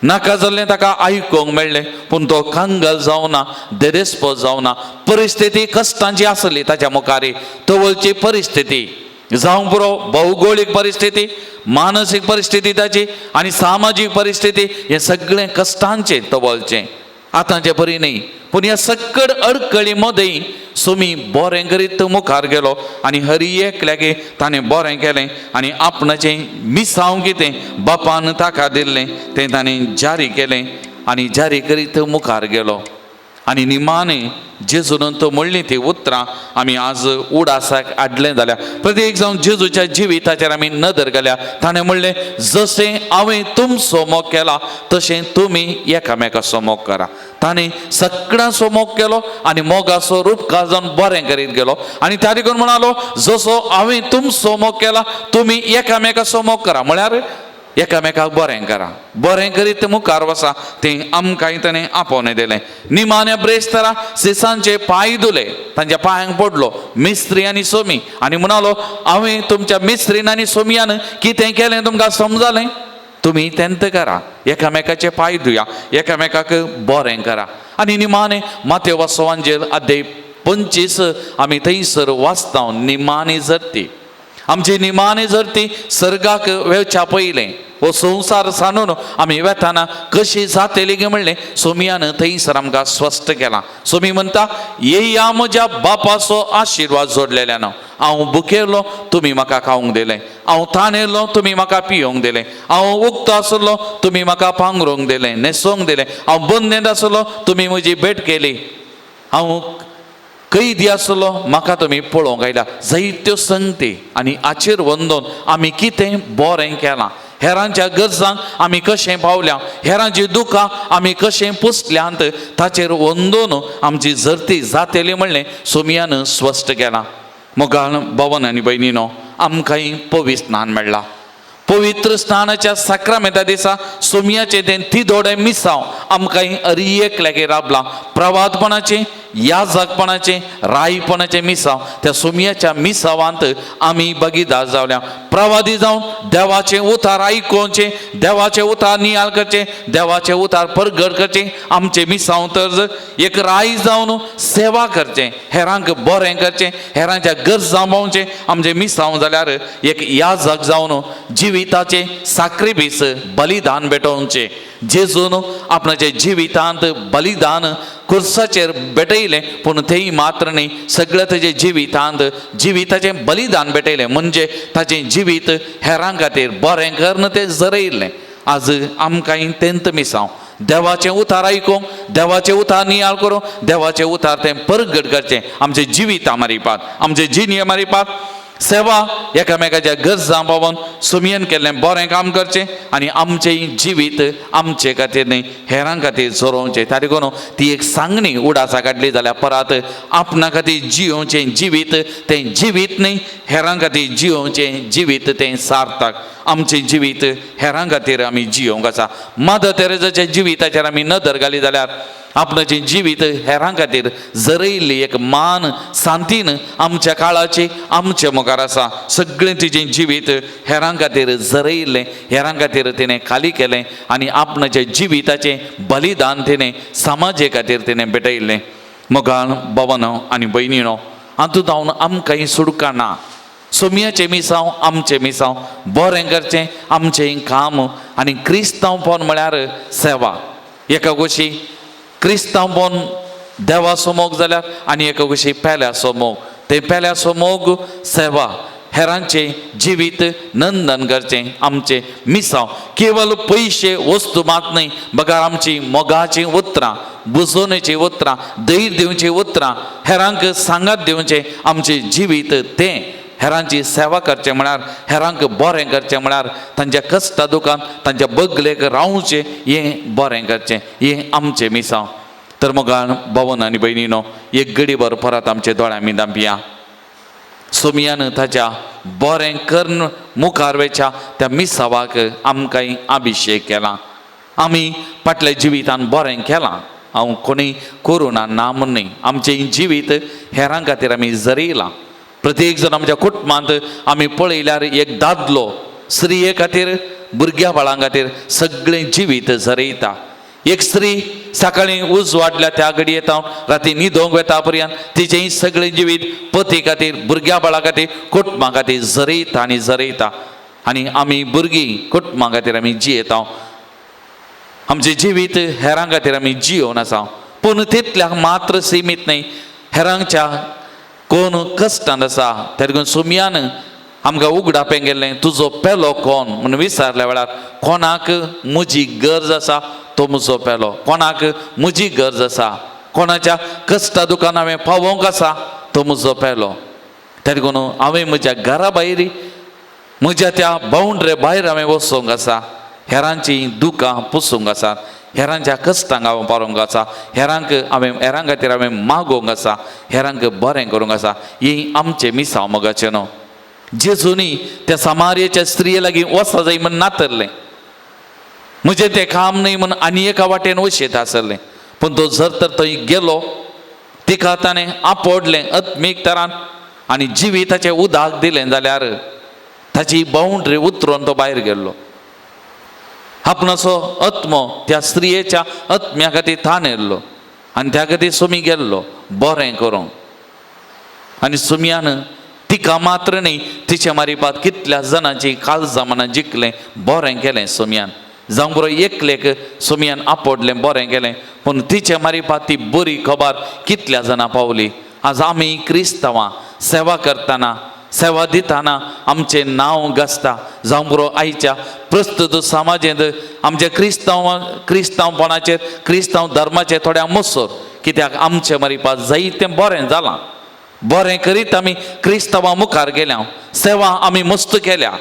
नाका जाल्लें ताका आयकूंक मेळ्ळें पूण तो कांगाल जावना देरेस्पो जावना परिस्थिती कश्टांची आसली ताच्या मुखारी तवळची परिस्थिती जावं पुरो भौगोलीक परिस्थिती मानसीक परिस्थिती ताची आनी सामाजीक परिस्थिती हें सगळें कश्टांचें तवळचें आतांचे परी न्ही पूण ह्या सकड अडखळी मदें सुमी बरें करीत मुखार गेलो आनी हर एकल्यागे ताणें बरें केलें आनी आपणाचें मिसांव कितें बापान ताका दिल्लें तें ताणें जारी केलें आनी जारी करीत मुखार गेलो आनी निमाणें जेजून तो म्हणली ती उतरां आमी आज उडासाक हाडलें जाल्यार प्रत्येक जावन जेजूच्या जिविताचेर आमी नदर घाल्या ताणें म्हणलें जशें हांवें तुमचो मोग केला तशें तुमी एकामेकाचो मोग करा ताणें सगळ्यांचो मोग केलो आनी मोगाचो रूपकार जावन बरें करीत गेलो आनी त्या देखून म्हणालो जसो हांवें तुमचो मोग केला तुमी एकामेकाचो मोग करा म्हळ्यार एकामेकाक बरें करा बरें करीत मुखार वसा तें आमकांय ताणें आपोवणें दिलें निमाण्या ब्रेस्तारा सिसांचे पांय धुले तांच्या पांयांक पडलो मिस्त्री आनी सोमी आनी म्हणालो हांवें तुमच्या मिस्त्रीन आनी सोमियान कितें केलें तुमकां समजलें तुमी तेंत करा एकामेकाचे पांय धुया एकामेकाक बरें करा आनी निमाणें माथ्यो वासोवांजेर अध्याय 25 आमी थंयसर वाचता निमाणी जरती आमची निमाणी जरती सर्गाक वेवच्या पयलें हो संवसार सांडून आमी वेताना कशी जातली गे म्हणलें सोमियान थंयसर आमकां स्पश्ट केलां सोमी म्हणटा येया म्हज्या बापाचो आशिर्वाद जोडलेल्यान हांव भुकेलो तुमी म्हाका खावंक दिलें हांव ताणेलो तुमी म्हाका पियोंक दिलें हांव उक्तो आसलो तुमी म्हाका पांगरूंक दिलें न्हेसोवंक दिलें हांव बंदेंत आसलो तुमी म्हजी भेट केली हांव कैदी आसलो म्हाका तुमी पळोवंक आयला जायत्यो संगती आनी हाचेर वंदोन आमी कितें बरें केलां हेरांच्या गरजांक आमी कशें पावल्या हेरांची दुखां आमी कशें पुसल्यांत ताचेर वंदोन आमची जरती जातली म्हणलें सोमियान स्पश्ट केलां मोगाळ भवन आनी भयणीनो आमकांय पवित्र स्नान मेळ्ळां पवित्र स्नानाच्या साक्रामेंता दिसा सोमियाचें तें तिदोडें मिसांव आमकांय हर एकल्यागे राबलां प्रवादपणाचें याजकपणाचें रायपणाचें मिसांव त्या सोमियाच्या मिसांवांत आमी भागीदार जावल्या प्रवादी जावन देवाचें उतार आयकोवचें देवाचें उतार नियाळ करचें देवाचें उतार परगट करचें आमचें मिसांव तर एक राय जावन सेवा करचें हेरांक बरें करचें हेरांच्या गरजां पावोवचें आमचें मिसांव जाल्यार एक याजक जावन जिविताचें साक्रिफीस बलिदान भेटोवचें जेजून आपणाच्या जिवितांत बलिदान कुर्साचेर भेटयलें पूण थंय मात्र न्ही सगळें ताचे जिविताचें बलिदान भेटयलें म्हणजे ताचें जिवीत हेरां खातीर बरें करन तें जरयल्लें आज आमकांय तेंत मिसांव देवाचें उतार आयकूंक देवाचें उतार नियाळ करूं देवाचें उतार तें परगट करचें आमचें जिवितां मारिपाक आमचें जिणें मारिपाक सेवा एकामेकाच्या गरजां पावोवन सोमियेन केल्लें बरें काम करचें आनी आमचें जिवीत आमचे खातीर न्ही हेरां खातीर जोरोवचें त्या देखून ती एक सांगणी उडासा काडली जाल्यार परत आपणा खातीर जियोवचें जिवीत तें जिवीत न्ही हेरां खातीर जियोवचें जिवीत तें सार्थक आमचें जिवीत हेरां खातीर आमी जियोवंक आसा मदर तेरेजाच्या जिविताचेर आमी नदर घाली जाल्यार आपणाचें जिवीत हेरां खातीर जरयल्ली एक मान सांतीन आमच्या काळाची आमच्या मुखार आसा सगळें तिचें जिवीत हेरां खातीर जरयल्लें हेरां खातीर तिणें खाली केलें आनी आपणाच्या जिविताचें बलिदान तिणें समाजे खातीर तिणें भेटयल्लें मोगाळ भवनो आनी भयणीनो हातूंत हांव आमकांय सुडका ना सोमियाचें मिसांव आमचें मिसांव बरें करचें आमचें काम आनी क्रिस्तांवपण म्हळ्यार सेवा एका गोशी क्रिस्तांवपण देवाचो मोग जाल्यार आनी एका गोशी पेल्याचो मोग ते पेल्याचो मोग सेवा हेरांचे जिवीत नंदन करचे आमचे मिसांव केवळ पैसे वस्तू मात न्ही बगर आमची मोगाची उतरां बुजोवणेची उतरां धैर्य दिवची उतरां हेरांक सांगात दिवचे आमचे जिवीत तें हेरांची सेवा करचें म्हळ्यार हेरांक बरें करचें म्हळ्यार तांच्या कश्टा दुखांत तांच्या बगलेक रावचें हें बरें करचें हें आमचें मिसांव. तर मोगाळ भावन आनी भयणीनो एक घडीभर परत आमच्या दोळ्यां मिदां पिया. सोमयान ताच्या बरें कर्ण मुखार वेच्या त्या मिसावाक आमकांय अभिशेक केला. आमी फाटल्या जिवितान बरें केलां हांव कोणूय करुणा ना म्हूण न्ही आमचें जिवीत हेरां खातीर आमी जरयलां. प्रत्येक जण आमच्या कुटुंबांत आमी पळयल्यार एक दादलो स्त्रिये खातीर भुरग्या बाळां खातीर सगळें जिवीत जरयता. एक स्त्री सकाळीं उज वाडल्या त्या घडी येता राती न्हिदोंक वेता पर्यंत तिचें सगळें जिवीत पती खातीर भुरग्या बाळा खातीर कुटुंबा खातीर जरयता आनी जरयता. आनी आमी भुरगीं कुटुंबा खातीर आमी जियेता आमचें जिवीत हेरां खातीर आमी जियोवन आसा. पूण तितल्याक मात्र सीमीत न्ही हेरांच्या कोण कश्टांत आसा त्या देखून सोमयान आमकां उगडापें गेल्लें तुजो पेलो कोण म्हूण विचारल्या वेळार कोणाक म्हजी गरज आसा तो म्हजो पेलो कोणाक म्हजी गरज आसा कोणाच्या कश्टा दुखान हांवें पावोंक आसा तो म्हजो पेलो. त्या देखून हांवें म्हज्या घरा भायर म्हज्या त्या बाउंड्रे भायर हांवें वचोंक आसा हेरांची दुखां पुसूंक आसात हेरांच्या कश्टांक हांव पावोंक आसा हेरांक हांवें हेरां खातीर हांवें मागोवंक आसा हेरांक बरें करूंक आसा ही आमचें मिसांव मोगाचें न्हू. जेजूनी त्या सामार्याच्या स्त्रिये लागीं वचा जाय म्हण नातरलें म्हजें तें काम न्ही म्हण आनी एका वाटेन वचीत आसलें पूण तो जर तर थंय गेलो तिका ताणें आपडलें आत्मीक तरान आनी जिविताचें उदाक दिलें जाल्यार ताची बाउंड्री उतरून तो भायर गेल्लो. आपणाचो आत्मो त्या स्त्रियेच्या आत्म्या खातीर ताण येयल्लो आनी त्या खातीर सोमी गेल्लो बरें करूंक. आनी सोमयान तिका मात्र न्ही तिच्या मारिपात कितल्या जाणांची काळजां मनां जिखलें बरें केलें सोमयान. जावं बरो एकलेक सोमयान आपडलें बरें केलें पूण तिच्या मारिपात ती बरी खबर कितल्या जाणां पावली. आज आमी क्रिस्तांवां सेवा करतना सेवा दितना आमचें नांव गाजता. जावं बरो आयच्या प्रस्तुत समाजांत आमच्या क्रिस्तांवपणाचेर क्रिस्तांव धर्माचेर थोड्या मसोर कित्याक आमचें मारिपात जायतें बरें जालां बरें करीत आमी क्रिस्तांवां मुखार गेल्या सेवा आमी मस्त केल्या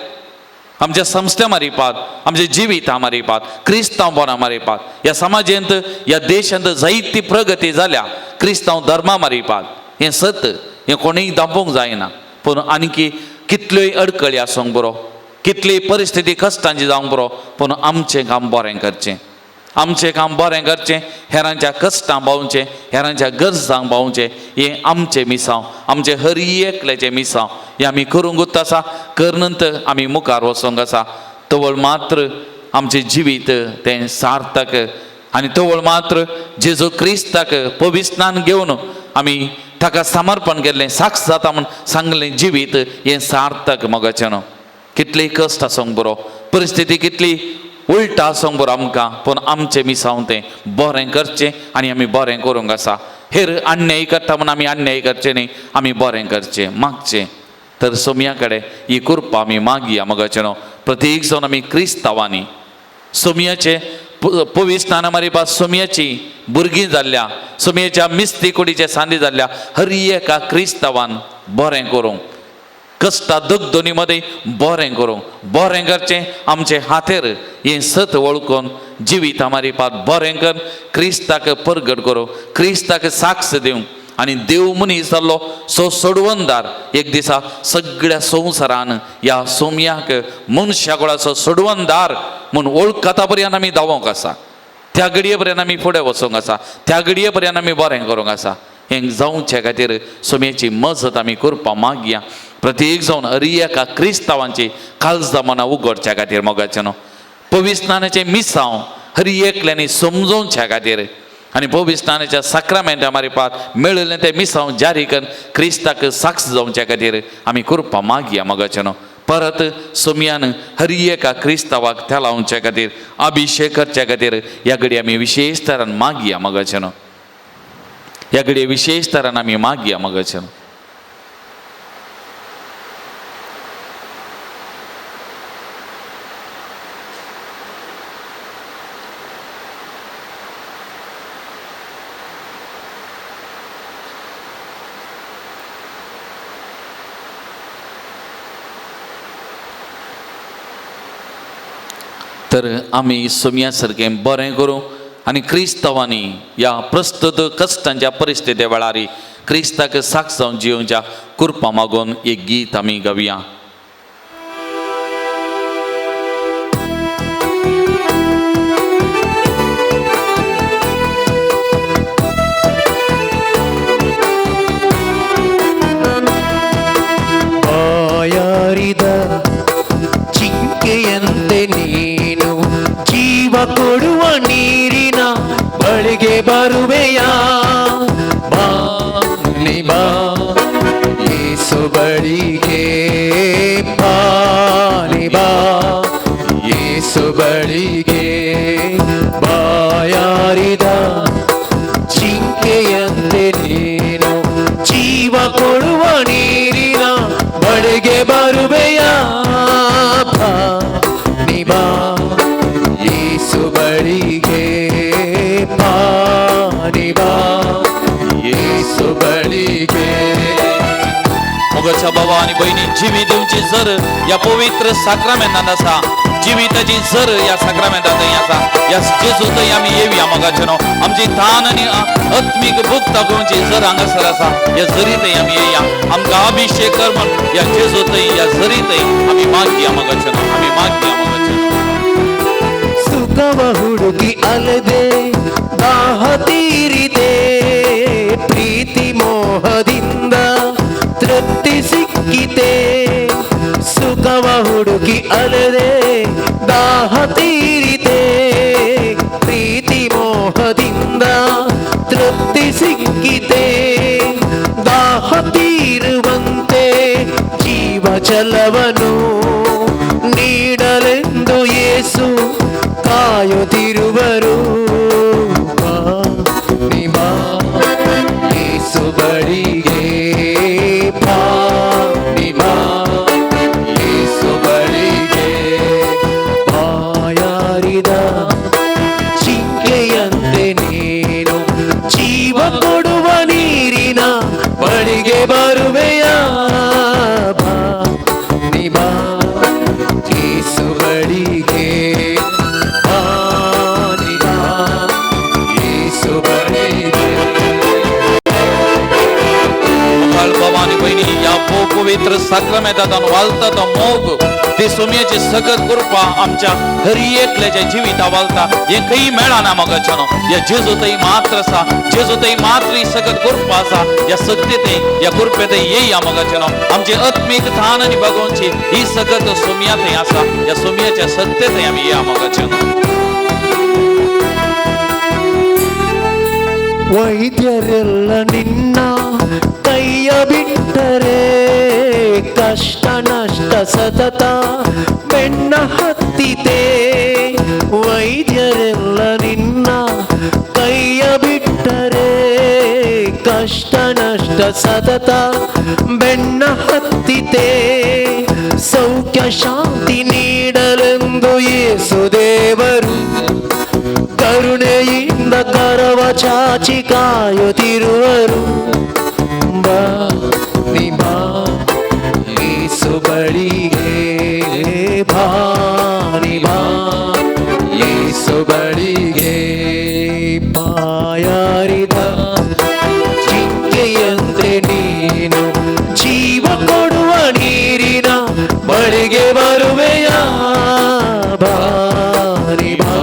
आमच्या संस्थे मारिपात आमच्या जिविता मारिपात क्रिस्तांवपणा मारिपात ह्या समाजांत ह्या देशांत जायती प्रगती जाल्या क्रिस्तांव धर्मा मारिपात. हें सत हें कोणीय दांपोवंक जायना. पूण आनीक कितल्योय अडकळी आसूंक बरो कितलीय परिस्थिती कश्टांची जावंक बरो पूण आमचें काम बरें करचें आमचें काम बरें करचें हेरांच्या कश्टांक पावचें हेरांच्या गरजांक पावचें हें आमचें मिसांव आमचें हर एकल्याचें मिसांव हें आमी करूंकूच आसा करनंत आमी मुखार वचोंक आसा. तवळ मात्र आमचें जिवीत तें सार्थक आनी तवळ मात्र जेजू क्रिस्ताक पवित्र स्नान घेवन आमी ताका समर्पण केल्लें साक्ष जाता म्हूण सांगलें जिवीत हें सार्थक मोगाचें न्हू. कितलीय कश्ट आसूंक बरो परिस्थिती कितली उलटा आसूंक बरो आमकां पूण आमचें मिसांव तें बरें करचें आनी आमी बरें करूंक आसा. हेर अन्याय करता म्हूण आमी अन्याय करचें न्ही आमी बरें करचें मागचें. तर सोमया कडेन ही कृपा आमी मागया मोगाचें न्हू. प्रत्येक जावन आमी क्रिस्तांवांनी सोमयाचें पवित्र स्नाना मारिपात सोमयाची भुरगीं जाल्ल्या सोमयाच्या मिस्ती कुडीचे सांदी जाल्ल्या हर एका क्रिस्तांवान बरें करूंक कश्टा दुखदोनी मदें बरें करूंक बरें करचें आमचे हातेर हें सत वळखून जिविता मारिपात बरें कर क्रिस्ताक परगट करूंक क्रिस्ताक साक्ष दिवंक आनी देव मनीस जाल्लो सो सोडवनदार एक दिसा सगळ्या संवसारान ह्या सोमयाक मनशा कुळाचो सोडवनदार म्हूण वळखता पर्यंत आमी धांवोंक आसा. त्या घडये पर्यंत आमी फुडें वचोंक आसा त्या घडये पर्यंत आमी बरें करूंक आसा. हें जावचे खातीर सोमयाची मजत आमी करपा मागया. प्रत्येक जावन हर एका क्रिस्तांवांची काळजां मनां उगडच्या खातीर मोगाचें न्हू. पवित्र स्नानाचें मिसांव हर एकल्यांनी समजोवच्या खातीर आनी पवित्र स्नानाच्या साक्रामेंटा मारिपात मेळिल्लें तें मिसांव जारी करून क्रिस्ताक साक्ष जावच्या खातीर आमी करपा मागया मोगाचें न्हू. परत सोमयान हर एका क्रिस्तावाक त्या लावच्या खातीर अभिशेक करच्या खातीर ह्या घडये आमी विशेश तरान मागया मोगाचें न्हू. ह्या घडये विशेश तरान आमी मागया मोगाचें न्हू. तर आम्ही सोम्यासारखें बरें करूं आनी क्रिस्तांवांनी ह्या प्रस्तुत कश्टांच्या परिस्थिती वेळार क्रिस्ताक साक्ष जावन जिवच्या कृपा मागून एक गीत आमी गावया. ಬಾಯಾರಿದ ಜಿಂಕೆಯಂತೆ ನೀನು ಜೀವ ಕೊಡುವ ನೀರಿನ ಬಳಿಗೆ ಬರುವೆಯಾ? ಬಾ ನೀ ಬಾ ಯೇಸು ಬಳಿಗೆ, ಬಾ ನೀ ಬಾ ಯೇಸು ಬಳಿಗೆ. ಬಾಯಾರಿದ ಜಿಂಕೆಯಂತೆ ನೀನು ಜೀವ ಕೊಡುವ ನೀರಿನ ಬಳಿಗೆ ಬರುವೆಯಾ? ಬಾ ನೀ ಬಾ ಯೇಸು ಬಳಿಗೆ, ಬಾ ನೀ ಬಾ ಯೇಸು बळीगे. मोगाच्या बाबा आणि बहिणी, जिवी दिवची जर या पवित्र साक्रामेंतान आसा, जिविताची जर या साक्रामेंतान आसा, या जेजूतय आमी येवया मोगाचेनो. आमची तान आनी आत्मीक भूक तापोवची जर हांगासर आसा, या जरीतय आमी येया. आमकां अभिषेक कर म्हण या जेजूतय या जरीतय आमी मागया मोगाचेनो, आमी मागया मोगाचेनो. ಸುಖವ ಹುಡುಕಿ ಅಲದೆ ದಾಹ ತೀರಿದೆ, ಪ್ರೀತಿ ಮೋಹದಿಂದ ತೃಪ್ತಿ ಸಿಕ್ಕಿತೆ. ಸುಖವ ಹುಡುಕಿ ಅಲದೆ ದಾಹ ತೀರಿದೆ, ಪ್ರೀತಿ ಮೋಹದಿಂದ ತೃಪ್ತಿ ಸಿಕ್ಕಿತೆ. ದಾಹ ತೀರುವಂತೆ ಜೀವ ಜಲವನು ನೀಡಲೆಂದು ಯೇಸು ಕಾಯುತ್ತಿರುವರು. ಬಾ ನೀ ಬಾ ಯೇಸು ಬಳಿಗೆ, ಬಾ ನೀ ಬಾ ಯೇಸು ಬಳಿಗೆ. ಬಾಯಾರಿದ ಜಿಂಕೆಯಂತೆ ನೀನು ಜೀವ ಕೊಡುವ ನೀರಿನ ಬಳಿಗೆ ಬರುವೆಯಾ? ಬಾ ನೀ ಬಾ ಯೇಸು ಬಳಿಗೆ, ಬಾ ನೀ ಬಾ ಯೇಸು ಬಳಿಗೆ. बाबानी बहिणी, या पवित्र साक्रामेंतान वालता तो मोग ते सोम्याची सगत कृपा आमच्या हरी एकल्याच्या जिविता वालता हे काही मेळना मोगाच्यानो. या जेजूतय मात्र आसा, जेजूतय मात्र ही सगत कृपा आसा. या सत्यते या कृपेतय येया मोगाच्यानो. आमचे आत्मीक थान आनी भगवंची ही सगत सोम्यातय आसा. या सोम्याच्या सत्यतेय आमी या मोगाच्यानो. ವೈದ್ಯರೆಲ್ಲ ನಿನ್ನ ಕೈಯ ಬಿಟ್ಟರೆ, ಕಷ್ಟ ನಷ್ಟ ಸತತ ಬೆನ್ನ ಹತ್ತಿದೆ. ವೈದ್ಯರೆಲ್ಲ ನಿನ್ನ ಕೈಯ ಬಿಟ್ಟರೆ, ಕಷ್ಟ ನಷ್ಟ ಸತತ ಬೆನ್ನ ಹತ್ತಿದೆ. ಸೌಖ್ಯ ಶಾಂತಿ ನೀಡಲೆಂದು ಯೇಸು ದೇವರು ಕರುಣೆಯಿಂದ ಕರವ ಚಾಚಿ ಕಾಯುತ್ತಿರುವರು. ಬಾ ನೀ ಬಾ ಯೇಸು ಬಳಿಗೆ, ಬಾ ನೀ ಬಾ ಯೇಸು ಬಳಿಗೆ. ಬಾಯಾರಿದ ಜಿಂಕೆಯಂತೆ ನೀನು ಜೀವ ಕೊಡುವ ನೀರಿನ ಬಳಿಗೆ ಬರುವೆಯಾ? ಬಾ ನೀ ಬಾ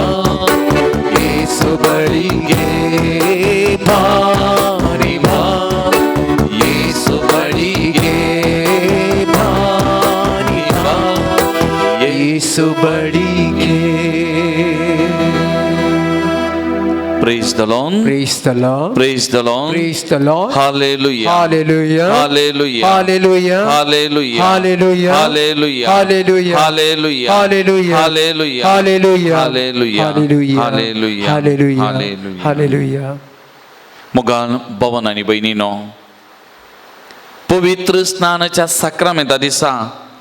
ಯೇಸು ಬಳಿಗೆ, ಬಾ ನೀ ಬಾ ಯೇಸು ಬಳಿಗೆ, ಬಾ ನೀ ಬಾ ಯೇಸು ಬಳಿಗೆ. Praise the Lord. Praise the Lord. Praise the Lord. Praise the Lord. Hallelujah. Hallelujah. Hallelujah. Hallelujah. Hallelujah. Hallelujah. Hallelujah. Hallelujah. Hallelujah. Hallelujah. Hallelujah. Hallelujah. Hallelujah. Hallelujah. Hallelujah. Hallelujah. Hallelujah. Hallelujah. मुगान भवन आणि बहिणीनो, पवित्र स्नानाच्या साक्रामेंता दिसा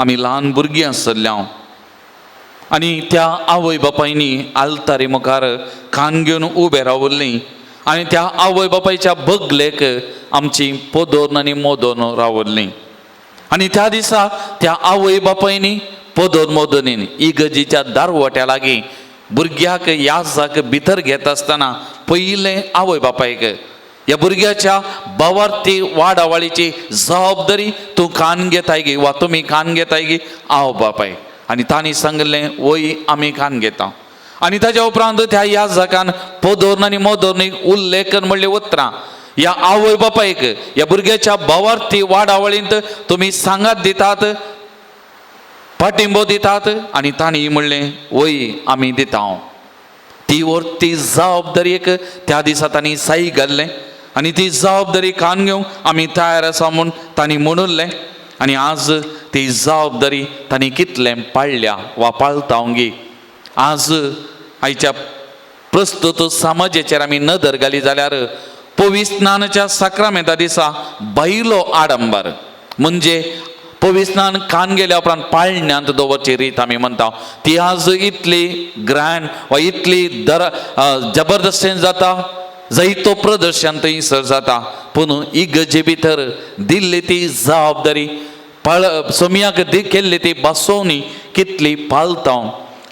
आमी ल्हान भुरगीं आसल्ल्या आनी त्या आवय बापायनी आल्तारी मुखार कान घेवन उबे रावल्लीं आनी त्या आवय बापायच्या बगलेक आमची पोदोन आनी मोदोन रावल्लीं. आनी त्या दिसा त्या आवय बापायनी पोदोन मोदोनीन इगर्जेच्या दारवट्या लागीं भुरग्याक याजाक भितर घेत आसतना पयलें आवय बापायक ह्या भुरग्याच्या बावार्थी वाडावळीची जबाबदारी तूं कान घेताय गे वा तुमी कान घेताय गे आव बापाय. आनी तांणी सांगलें वय आमी कान घेता. आनी ताच्या उपरांत त्या याजकान पोदोर्न आनी मोदोर्नीक उल्लेखन म्हणलें उतरां ह्या आवय बापायक ह्या भुरग्याच्या बावार्थी वाडावळींत तुमी सांगात दितात, पाठिंबो दितात. आनी तांणी म्हणलें वय आमी दिता. ती व्हरती जबाबदारीक त्या दिसा तांणी सही घाल्लें आनी ती जबाबदारी कान घेवंक आमी तयार आसा म्हूण तांणी म्हणुल्लें. आनी आज ती जबाबदारी तांणी कितलें पाळल्या वा पाळतावंगी. आज आयच्या प्रस्तुत समाजाचेर आमी नदर घाली जाल्यार पवित्र स्नानाच्या साक्रामेंता दिसा भायलो आडंबर म्हणजे पवित्र स्नान कान गेल्या उपरांत पाळण्यांत दवरची रीत आमी म्हणटा ती आज इतली ग्रँड वा इतली जबरदस्तीन जाता, जायतो प्रदर्शन थंयसर जाता. पूण इगर्जे भितर दिल्ली ती जबाबदारी सोमयाक केल्ली ती बसोवणी कितली पाळता.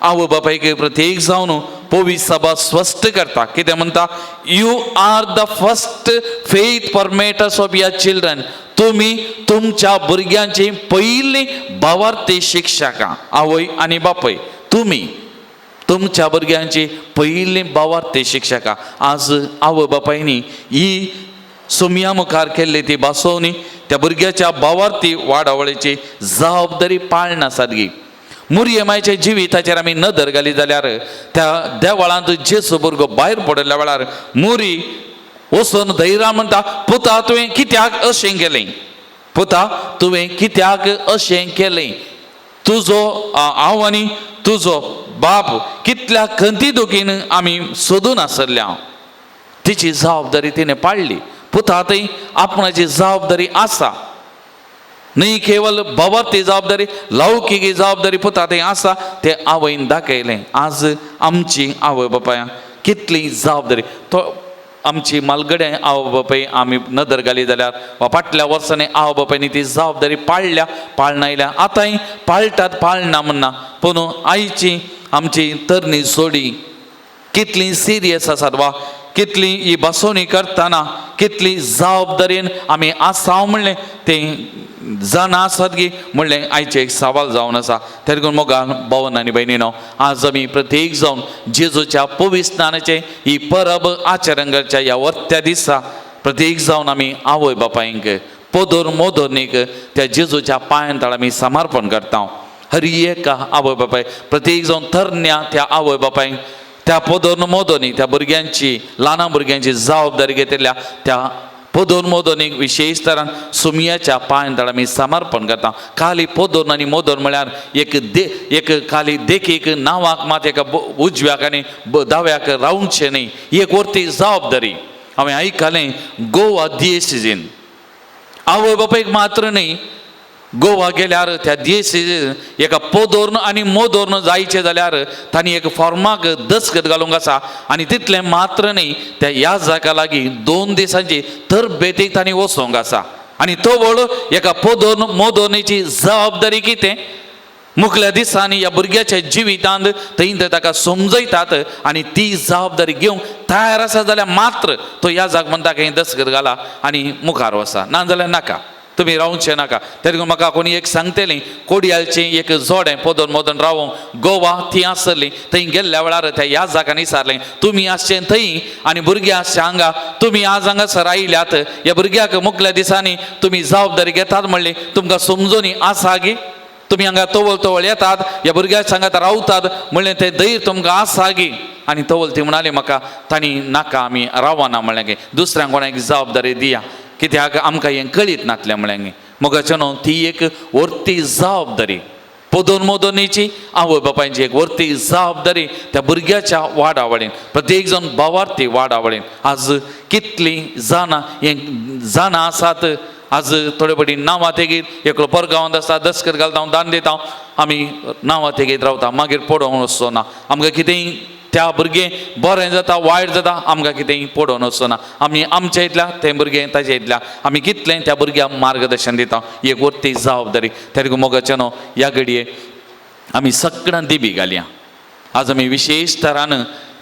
आवय बापायक प्रत्येक जावन पवित्र सभा स्पश्ट करता कितें म्हणटा, you are the first faith formators of your children. तुमी तुमच्या भुरग्यांची पयली भावार्थी शिक्षकां आवय आनी बापय. तुमी तुमच्या भुरग्यांची पयली भावार्थी शिक्षकां. आज आवय बापायनी ही सोमया मुखार केल्ली ती बसोवणी त्या भुरग्याच्या भावार्थी वाडावळीची जबाबदारी पाळना सारकी. मुर्यमायेच्या जिविताचेर आमी नदर घाली जाल्यार त्या देवळांत जेसू भुरगो भायर पडल्या वेळार मुरी वचून धैर्यान म्हणटा, पुता तुवें कित्याक अशें केलें, पुता तुवें कित्याक अशें केलें. तुजो हांव आनी तुजो बाप कितल्या खंती दुखीन आमी सोदून आसल्या. तिची जबाबदारी तिणें पाळली. पुता थंय आपणाची जबाबदारी आसा, न्ही केवळ भावार्थी जबाबदारी लौकिक जबाबदारी पुता थंय आसा तें आवयन दाखयलें. आज आमची आवय बापाय कितली जबाबदारी तो आमची मालगडे आवय बापाय आमी नदर घाली जाल्यार वा फाटल्या वर्सांनी आवय बापायनी ती जबाबदारी पाळल्या पाळनायल्या. आतांय पाळटात पाळना म्हणना, पूण आयची आमची तरणी सोडी कितली सिरियस आसात वा कितली ही बसोवणी करतना कितली जबाबदारेन आमी आसाव म्हणलें तें जाण आसात गी म्हणलें आयचें एक सवाल जावन आसा. तरी करून मोगा भावन आनी भयणीनो, आज आमी प्रत्येक जावन जेजूच्या पवित्र स्नानाचे ही परब आचरण करच्या ह्या वर्त्या दिसा प्रत्येक जावन आमी आवय बापायंक पोदोर मोदोर्नीक त्या जेजूच्या पांयां तळ आमी समर्पण करता. हर एक आवय बापाय प्रत्येक जावन तरण्या त्या आवय बापायंक त्या पोदोर मोदोनी त्या भुरग्यांची ल्हान भुरग्यांची जबाबदारी घेतिल्ल्या त्या पोदोर मोदोनीक विशेश तरान सुमयाच्या पांयां तळ आमी समर्पण करता. खाली पोदोर आनी मोदोर म्हळ्यार एक खाली देखीक नांवाक मात एका उजव्याक आनी दाव्याक रावचें न्ही, ही एक व्हरती जबाबदारी. हांवें आयकलें गोवा दिएसीसीन आवय बापायक मात्र न्ही, गोवा गेल्यार त्या दिएसीसीन एका पोदोर्न आनी मोदोर्न जायचें जाल्यार तांणी एक फॉर्माक दस्तखत घालूंक आसा. आनी तितलें मात्र न्ही, त्या ह्या जाका लागीं 2 दिसांची तरबेतीक तांणी वचोंक आसा. आनी तो वळ एका पोदोर्न मोदोर्नीची जबाबदारी कितें मुखल्या दिसांनी ह्या भुरग्याच्या जिवितांत थंय ताका समजयतात आनी ती जबाबदारी घेवंक तयार आसा जाल्यार मात्र तो ह्या जाग म्हणटा की दस्तखत घाला आनी मुखार वचा, नाजाल्यार नाका, तुमी रावचें नाका. तरी म्हाका कोणी एक सांगतलें कोडयालचें एक जोडें पोदोन मोदोन रावोंक गोवा ती आसली. थंय गेल्ल्या वेळार त्या ह्या जागांनी विचारलें तुमी आसचें थंय आनी भुरगीं आसचें हांगा, तुमी आज हांगासर आयल्यात ह्या भुरग्याक मुखल्या दिसांनी तुमी जबाबदारी घेतात म्हणली, तुमकां समजोनी आसा गी, तुमी हांगा तवळ तवळ येतात ह्या भुरग्याक सांगात रावतात म्हणलें तें धैर्य तुमकां आसा गी. आनी तवळ ती म्हणाली म्हाका तांणी नाका आमी रावना म्हणलें गे, दुसऱ्यांक कोणाक जबाबदारी दिया कित्याक आमकां हें कळीत नातलें म्हणलें गे. मोगाचें न्हू, ती एक व्हरती जबाबदारी पोदोन मोदोनीची आवय बापायची एक व्हरती जबाबदारी त्या भुरग्याच्या वाडावळीन प्रत्येक जण भावार्थी वाडावळीन. आज कितलीं जाणां आसात. आज थोडे पटी नांवां तेगीत एकलो परगांवांत आसता, दस्तखत घालता हांव दान दिता, आमी नांवां तेगीत रावता, मागीर पडोवंक वचचो ना. आमकां कितेंय त्या भुरगें बरें जाता वायट जाता आमकां कितेंय पडोवन वचचो ना. आमी आमच्या इतल्या तें भुरगें ताच्या इतल्या आमी कितलें त्या भुरग्याक मार्गदर्शन दिता, ही एक व्हरती जबाबदारी. तरी मोगाचें न्हू, ह्या घडये आमी सगळ्यांक दिबी घालया. आज आमी विशेष तरान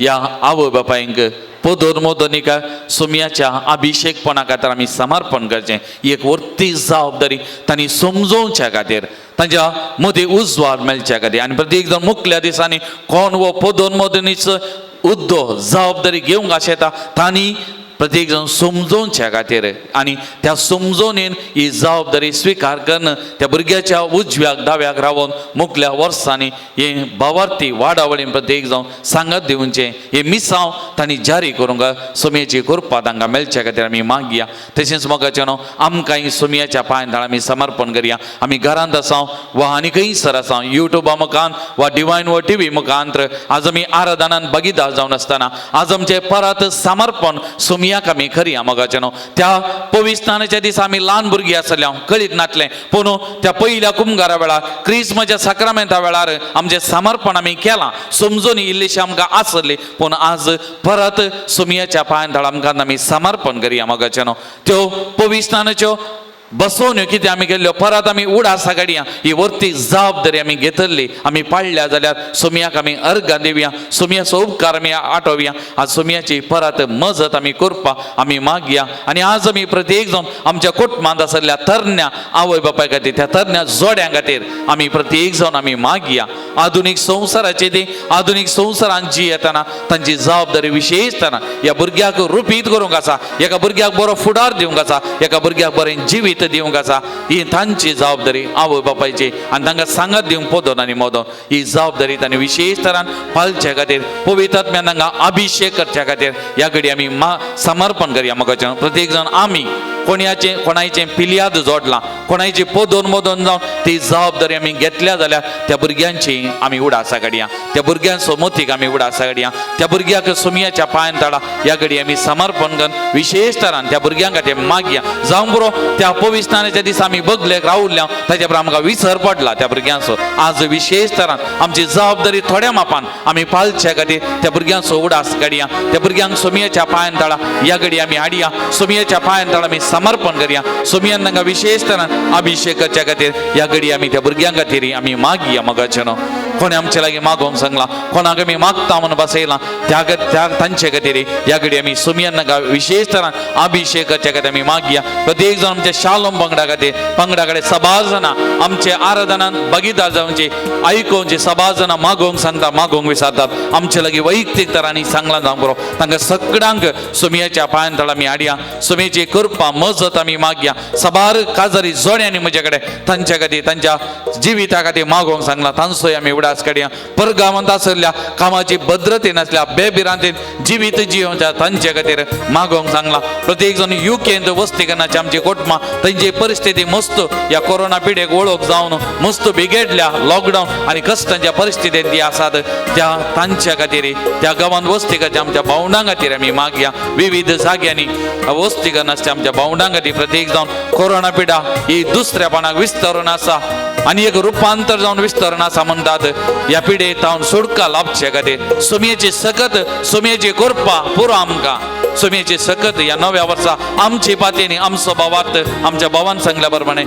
या आवय बापायंक पोदोन मोदनिका सुमयाच्या अभिषेकपणा खातीर आमी समर्पण करचें ही एक व्हडली जबाबदारी तांणी समजोवच्या खातीर तांच्या मदीं उजवाड मेळच्या खातीर आनी प्रत्येक जण मुखल्या दिसांनी कोण वो पोदोन मोदनीचो उद्दो जबाबदारी घेवंक आशेता तांणी प्रत्येक जण समजोवच्या खातीर आनी त्या समजोनीन ही जबाबदारी स्विकार करून त्या भुरग्याच्या उजव्याक दाव्याक रावून मुखल्या वर्सांनी हे भावार्थी वाडावळीन प्रत्येक जावन सांगत दिवचे हे मिसांव तांणी जारी करूंक सुमयेची कृपा तांकां मेळच्या खातीर आमी मागया तशेंच मोगाचें न्हू आमकांय सुमयाच्या पांयदाळ आमी समर्पण करया आमी घरांत आसां वा आनी खंयसर आसां युट्यूबा मुखान वा डिवायन व टी व्ही मुखांत्र आज आमी आराधनान भागीदार जावन आसतना आज आमचें परत समर्पण सुमया आमी खरया मोगाचें न्हू त्या पवित्राच्या दिसा आमी ल्हान भुरगीं आसल्या कळीत नातलें पूण त्या पयल्या कुंभारा वेळार क्रिस्मसाच्या सक्रामेंता वेळार आमचें समर्पण आमी केलां समजून इल्लीशी आमकां आसली पूण आज परत सुमयाच्या पांयदाळ आमकां आमी समर्पण करया मोगाचें न्हू त्यो पवित्राच्यो बसोवण्यो कितें आमी केल्ल्यो परत आमी उडास काडया ही व्हडली जबाबदारी आमी घेतली आमी पाळल्या जाल्यार सुमयाक आमी अर्घ दिवया सुमयाचो उपकार आमी आठोवया आज सुमयाची परत मजत आमी करपा आमी मागया आनी आज आमी प्रत्येक जावन आमच्या कुटुंबांत आसलेल्या तरण्या आवय बापाय खातीर त्या तरण्या जोड्यां खातीर आमी प्रत्येक जावन आमी मागया आधुनीक संवसाराचे ती आधुनीक संवसारांत जी येताना तांची जबाबदारी विशेषताना ह्या भुरग्याक रुपीत करूंक आसा एका भुरग्याक बरो फुडार दिवंक आसा एका भुरग्याक बरें जिवीत दिवंक आसा ही तांची जबाबदारी आवय बापायची आनी तांकां सांगत दिवंक पोदोन आनी मोदोन ही जबाबदारी तांणी विशेष तरान पाळच्या खातीर पवित्र आत्म्यान तांकां अभिषेक करच्या खातीर ह्या घडी आमी समर्पण करया मोगाचें प्रत्येक जाण आमी कोणाचें पिलियाद जोडलां कोणाची पोदोन मोदोन जावन ती जबाबदारी आमी घेतल्या जाल्यार त्या भुरग्यांची आमी उडासा काडया त्या भुरग्यांचो मोतीक आमी उडासा काडया त्या भुरग्याक सुमयाच्या पांयदाळा ह्या घडी आमी समर्पण करून विशेष तरान त्या भुरग्यां खातीर मागया जावं बरो त्या पवित्राच्या दिसा आमी बगलेक रावल्ल्या ताच्या बरोबर आमकां विसर पडला त्या भुरग्यांचो आज विशेष तरान आमची जबाबदारी थोड्या मापान आमी पाळच्या खातीर त्या भुरग्यांचो उडास काडया त्या भुरग्यांक सुमयाच्या पांयदाळा ह्या घडी आमी हाडया सुमयाच्या पांयदाळा आमी समर्पण करया सुमयान तांकां विशेष तरान अभिषेक करच्या खातीर ह्या घडी आमी त्या भुरग्यां खातीर आमी मागया मोगाचें न्हू कोणी आमचे लागीं मागोवंक सांगलां कोणाक आमी मागता म्हणून बसयलां त्या तांचे खातीर ह्या घडी आमी सुमयान तांकां विशेष तरान अभिषेक करच्या खातीर आमी मागया प्रत्येक जाण आमच्या शालोम पंगडा कडेन सभा जाणां आमचे आराधनान भागीदार जावचे आयकोवचे सभा जाणां मागोवंक सांगता मागोवंक विचारतात आमचे लागीं वैयक्तीक तरांनी सांगलां जावं बरो तांकां सगळ्यांक सुमयाच्या पांयदाळ आमी हाडया सुमयेची कृपा मजत आमी मागया सबार काजारी जोड्यांनी म्हजे कडेन तांच्या खातीर तांच्या जिविता खातीर मागोवंक सांगलां तांचोय आमी उडास काडया परगांवांत आसल्या कामाची भद्रतेन आसल्या बेबिरांतेन जिवीत जियोवच्या तांचे खातीर मागोवंक सांगलां प्रत्येक जण युकेंत वस्ती करनाचे आमचे कुटुंबां तांची परिस्थिती मस्त या कोरोना पिडेक वळख जावन मस्त बिगडल्या लॉकडावन आनी कश्टांच्या परिस्थितींत ती आसात त्या तांच्या खातीर त्या गांवांत वस्ती करच्या आमच्या भावंडां खातीर आमी मागया विविध जाग्यांनी वस्ती करनासच्या आमच्या भावंडां खातीर प्रत्येक जावन कोरोना पिडा ही दुसऱ्यापणाक विस्तरून आसा आनी एक रुपांतर जावन विस्तरण आसा म्हणटात ह्या पिडेत हांव सुटका लाभचे खातीर सुमयेची सकत सुमयेची कृपा पुरो आमकां सुमयेची सकत ह्या नव्या वर्सा आमचे पातयेनी आमचो भावात आमच्या भावान सांगल्या प्रमाणे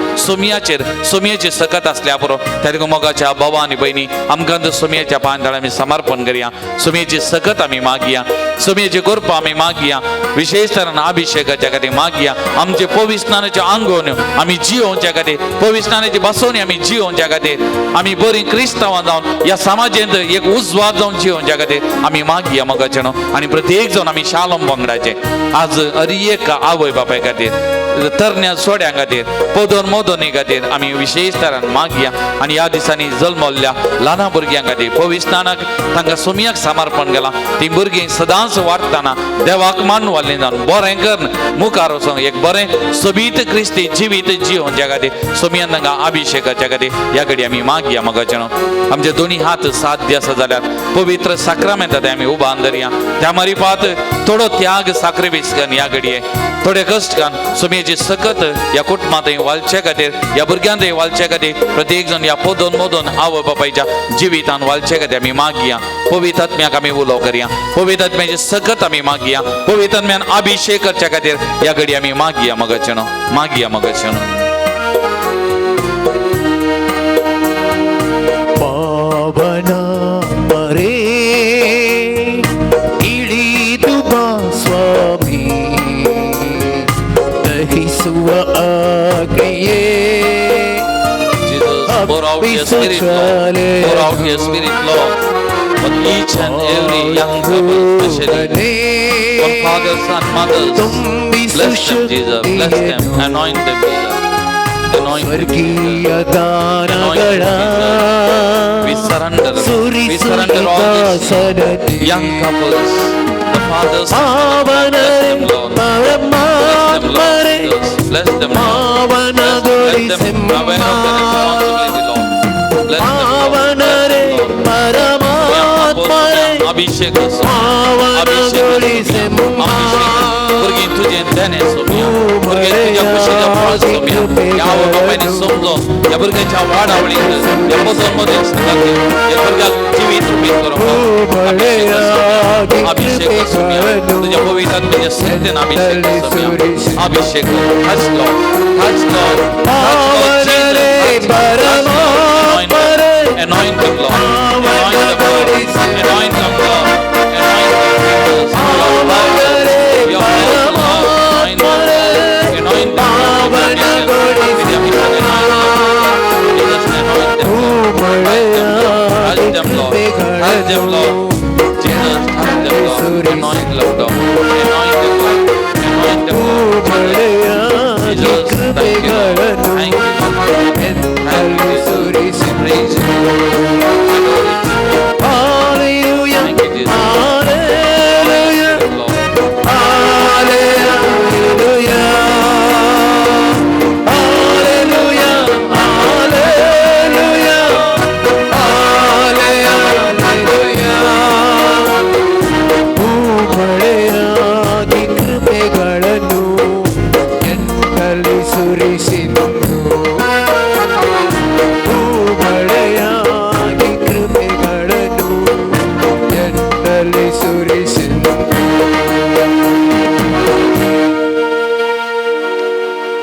सुमयेची सकत आसल्या पुरो त्या मोगाच्या भावा आनी भयणी आमकां सुमयेच्या पांयदाळ आमी समर्पण करया सुमयेची सकत आमी मागया सुमयेची कृपा आमी मागया विशेष तरान अभिषेकाच्या खातीर मागया आमचे पवित्राच्या आंगोवन आमी जियोवच्या खातीर पवित्राची बसोवणी आमी जियोवच्या खातीर आमी बरी क्रिस्तांवां जावन ह्या समाजेंत एक उजवाड जावन जियोवच्या खातीर आमी मागया मोगाचें न्हू आनी प्रत्येक जावन आमी शालोम पंगडाचे आज एक आवय बापाय खातीर तरण्या सोड्यां खातीर पोदोन मोदोनी खातीर आमी विशेष तरान मागया आनी ह्या दिसांनी जल्मल्ल्या ल्हान भुरग्यां खातीर पवित्रानाक तांकां सुमयाक समर्पण केलां ती भुरगीं सदांच वाडटाना देवाक मानवालें जावन बरें करून मुखार वचोंक एक बरें सोबीत क्रिस्ती जिवीत जियोवच्या खातीर सुमयान तांकां अभिषेकाच्या खातीर ह्या घडी आमी मागया मोगाचें न्हू आमचे दोनी हात साध्य आसा जाल्यार पवित्र साक्रामेंतांत आमी उबान धरया त्या मारिफात थोडो त्याग साक्रिफीस करून ह्या घडये थोडे कश्ट करून सुमयेची सकत ह्या कुटुंबांतय वालच्या खातीर ह्या भुरग्यांतय वालच्या खातीर प्रत्येक जण ह्या पोदोन मोदोन आवय बापायच्या जिवितान वालच्या खातीर आमी मागया पवित्र आत्म्याक आमी उलो करया पवित्र आत्म्याची सकत आमी मागया पवित्र आत्म्यान अभिषेक करच्या खातीर ह्या घडी आमी मागया मोगाचें न्हू मागया मोगाचें न्हू पावना परे out your spirit, Lord. Pour out your spirit, Lord. For each and every young couple, especially for fathers and mothers. Bless them, Jesus. Bless them. Anoint them, Jesus. Anoint them, ಸ್ವರ್ಗೀಯ Jesus. ದಾನಗಳ We surrender all these young couples, the fathers. ಪಾವನರೇ ಪರಮಾತ್ಮರೇ Bless them, Lord. ಪಾವನಗೊಳಿಸೆ ಪಾವನರೇ ಪರಮಾತ್ಮರೇ अभिषेक पावनಗೊಳಿಸೆ भुरगीं तुझे देणे सोम्या भुरगे तुझ्या खुशीच्या फळात सोम्या या बापाने समजो या भुरग्याच्या वाढावळीत या पदरमध्ये सांगाते या भुरग्याक जीवित उभीत करो अभिषेक सोम्या तुझ्या पवित्र तुझ्या शक्तीने अभिषेक सोम्या अभिषेक touch Lord पावनरे परमात्मरे anoint them Lord anoint them Lord पावनरे परमात्मरे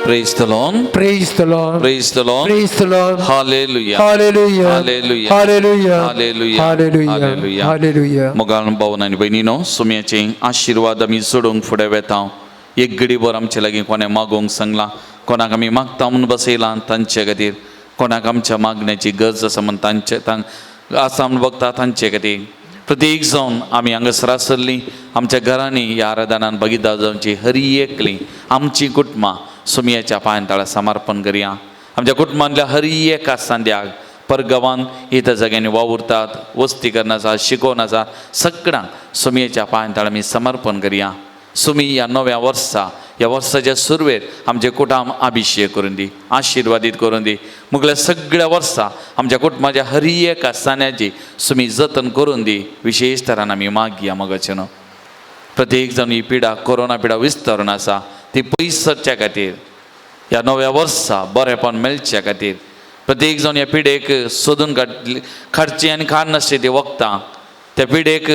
Praise the Lord. Praise the Lord. Praise the Lord. Praise the Lord. Hallelujah. Hallelujah. Hallelujah. Hallelujah. Hallelujah. Hallelujah. Hallelujah. Hallelujah. मोगान भावन आनी बहिणीनो सुमयाचे आशीर्वाद आमी सोडूंक फुडें वेता एक घडीभर आमचे लागीं कोणे मागोवंक सांगला कोणाक आमी मागता म्हणून बसयला तांचे खातीर कोणाक आमच्या मागण्याची गरज आसा म्हणून तांचे आसा म्हणून बघता तांचे खातीर प्रत्येक जावन आमी हांगासर आसल्लीं आमच्या घरांनी ह्या आराधनान भागीदार जावची हरी एकली आमची कुटुंबां सुमयाच्या पांयांतळा समर्पण करया आमच्या कुटुंबांतल्या हरी एका सांद्याक परगांवान इतर जाग्यांनी वावुरतात वस्ती करन आसा शिकोवन आसा सगळ्यांक सुमयेच्या पांयांतळा आमी समर्पण करया सुमी ह्या नव्या वर्सा ह्या वर्साच्या सुरवेर आमचे कुटुंब अभिषेक करून दी आशिर्वादीत करून दी मुगल्या सगळ्या वर्सा आमच्या कुटुंबाच्या हरी एका सान्याची सुमी जतन करून दी विशेष तरान आमी मागया मगचे न्हू प्रत्येक जाण ही पिडा कोरोना पिडा विस्तारून आसा ती पयस सरच्या खातीर ह्या नव्या वर्सा बरेपण मेळच्या खातीर प्रत्येक जाण ह्या पिडेक सोदून काडची आनी काड नासली ती वखदां त्या पिडेक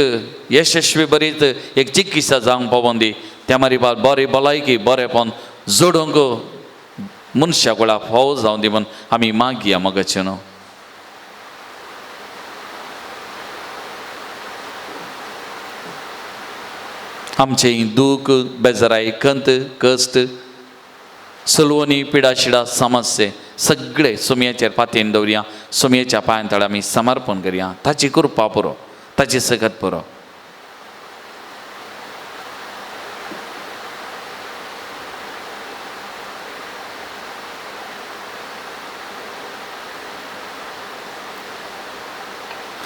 यशस्वी बरीत एक चिकित्सा जावंक पावोन दी त्या मारी बरी भलायकी बरेपण जोडूंक मनशा कोळा फावो जावं दी म्हूण आमी मागया मगचे न्हू आमचे दूख बेजाराय कंत कश्ट सलवणी पिडाशिडा समस्ये सगळे सुमयाचेर पातयेन दवरया सुमयेच्या पांयांतळा आमी समर्पण करया ताची कृपा पुरो ताची सकत पुरो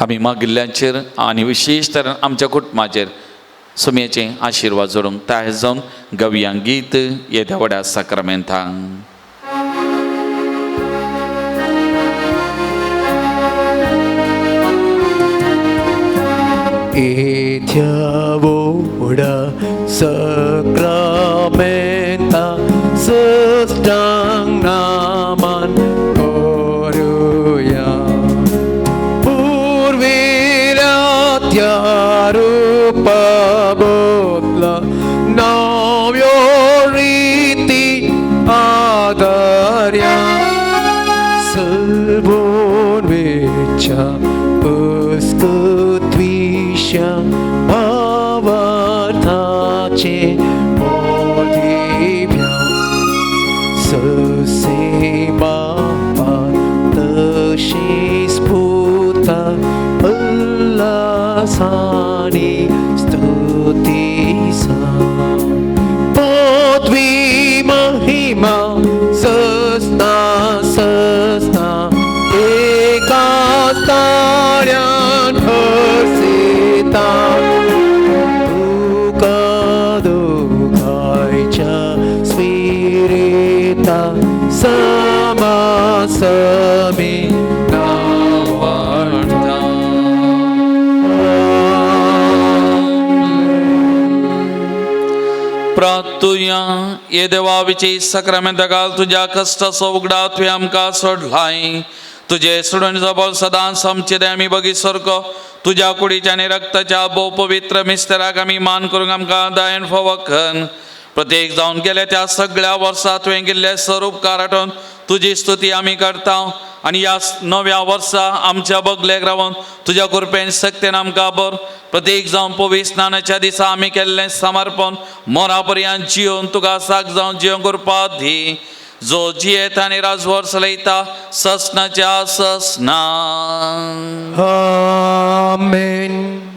आमी मागिल्ल्याचेर आनी विशेश तरेन आमच्या कुटुंबाचेर सुमयेचे आशिर्वाद जोडूंक तयार जावन गवया गीत येद्या व्हड्या साक्रामेंतांक Etiavoda Sacramenta Sustang Naman Koruya Purviratyarupa Bodla Navyoriti Adarya Salbon Vicha Uskutvisha Bhavatache Bodhibhya Susema Patashi रसानी स्तुतीसा पृथ्वी महिमा सस्ता सस्ता एकाच ताळ्यात हसिता दुःखा दुःखाच्या स्मिरिता समासमी प्रार्थुया ये देवाविची सक्रामेंत घाल तुझ्या कष्टाचो उगडा तुवें आमकां सोडलाय तुझे सोडून जबल सदांच आमचे दे आमी बगी सारको तुझ्या कुडीच्या आनी रक्ताच्या भोव पवित्र मिस्तेराक आमी मान करूंक आमकां दायन फावो कर प्रत्येक जावन गेल्या त्या सगळ्या वर्सां तुवें केल्ले स्वरूपकार आठोवन तुजी स्तुती आमी करता आनी ह्या नव्या वर्सा आमच्या बगलेक रावन तुज्या कृपेन सक्तेन आमकां बर प्रत्येक जावन पवित्र स्नानाच्या दिसा आमी केल्लें समर्पण मोरा पर्यंत जिवन तुका साक जावन जिवन करपा दी जो जियेत आनी राजवर चलयता ससनाच्या ससना आमेन.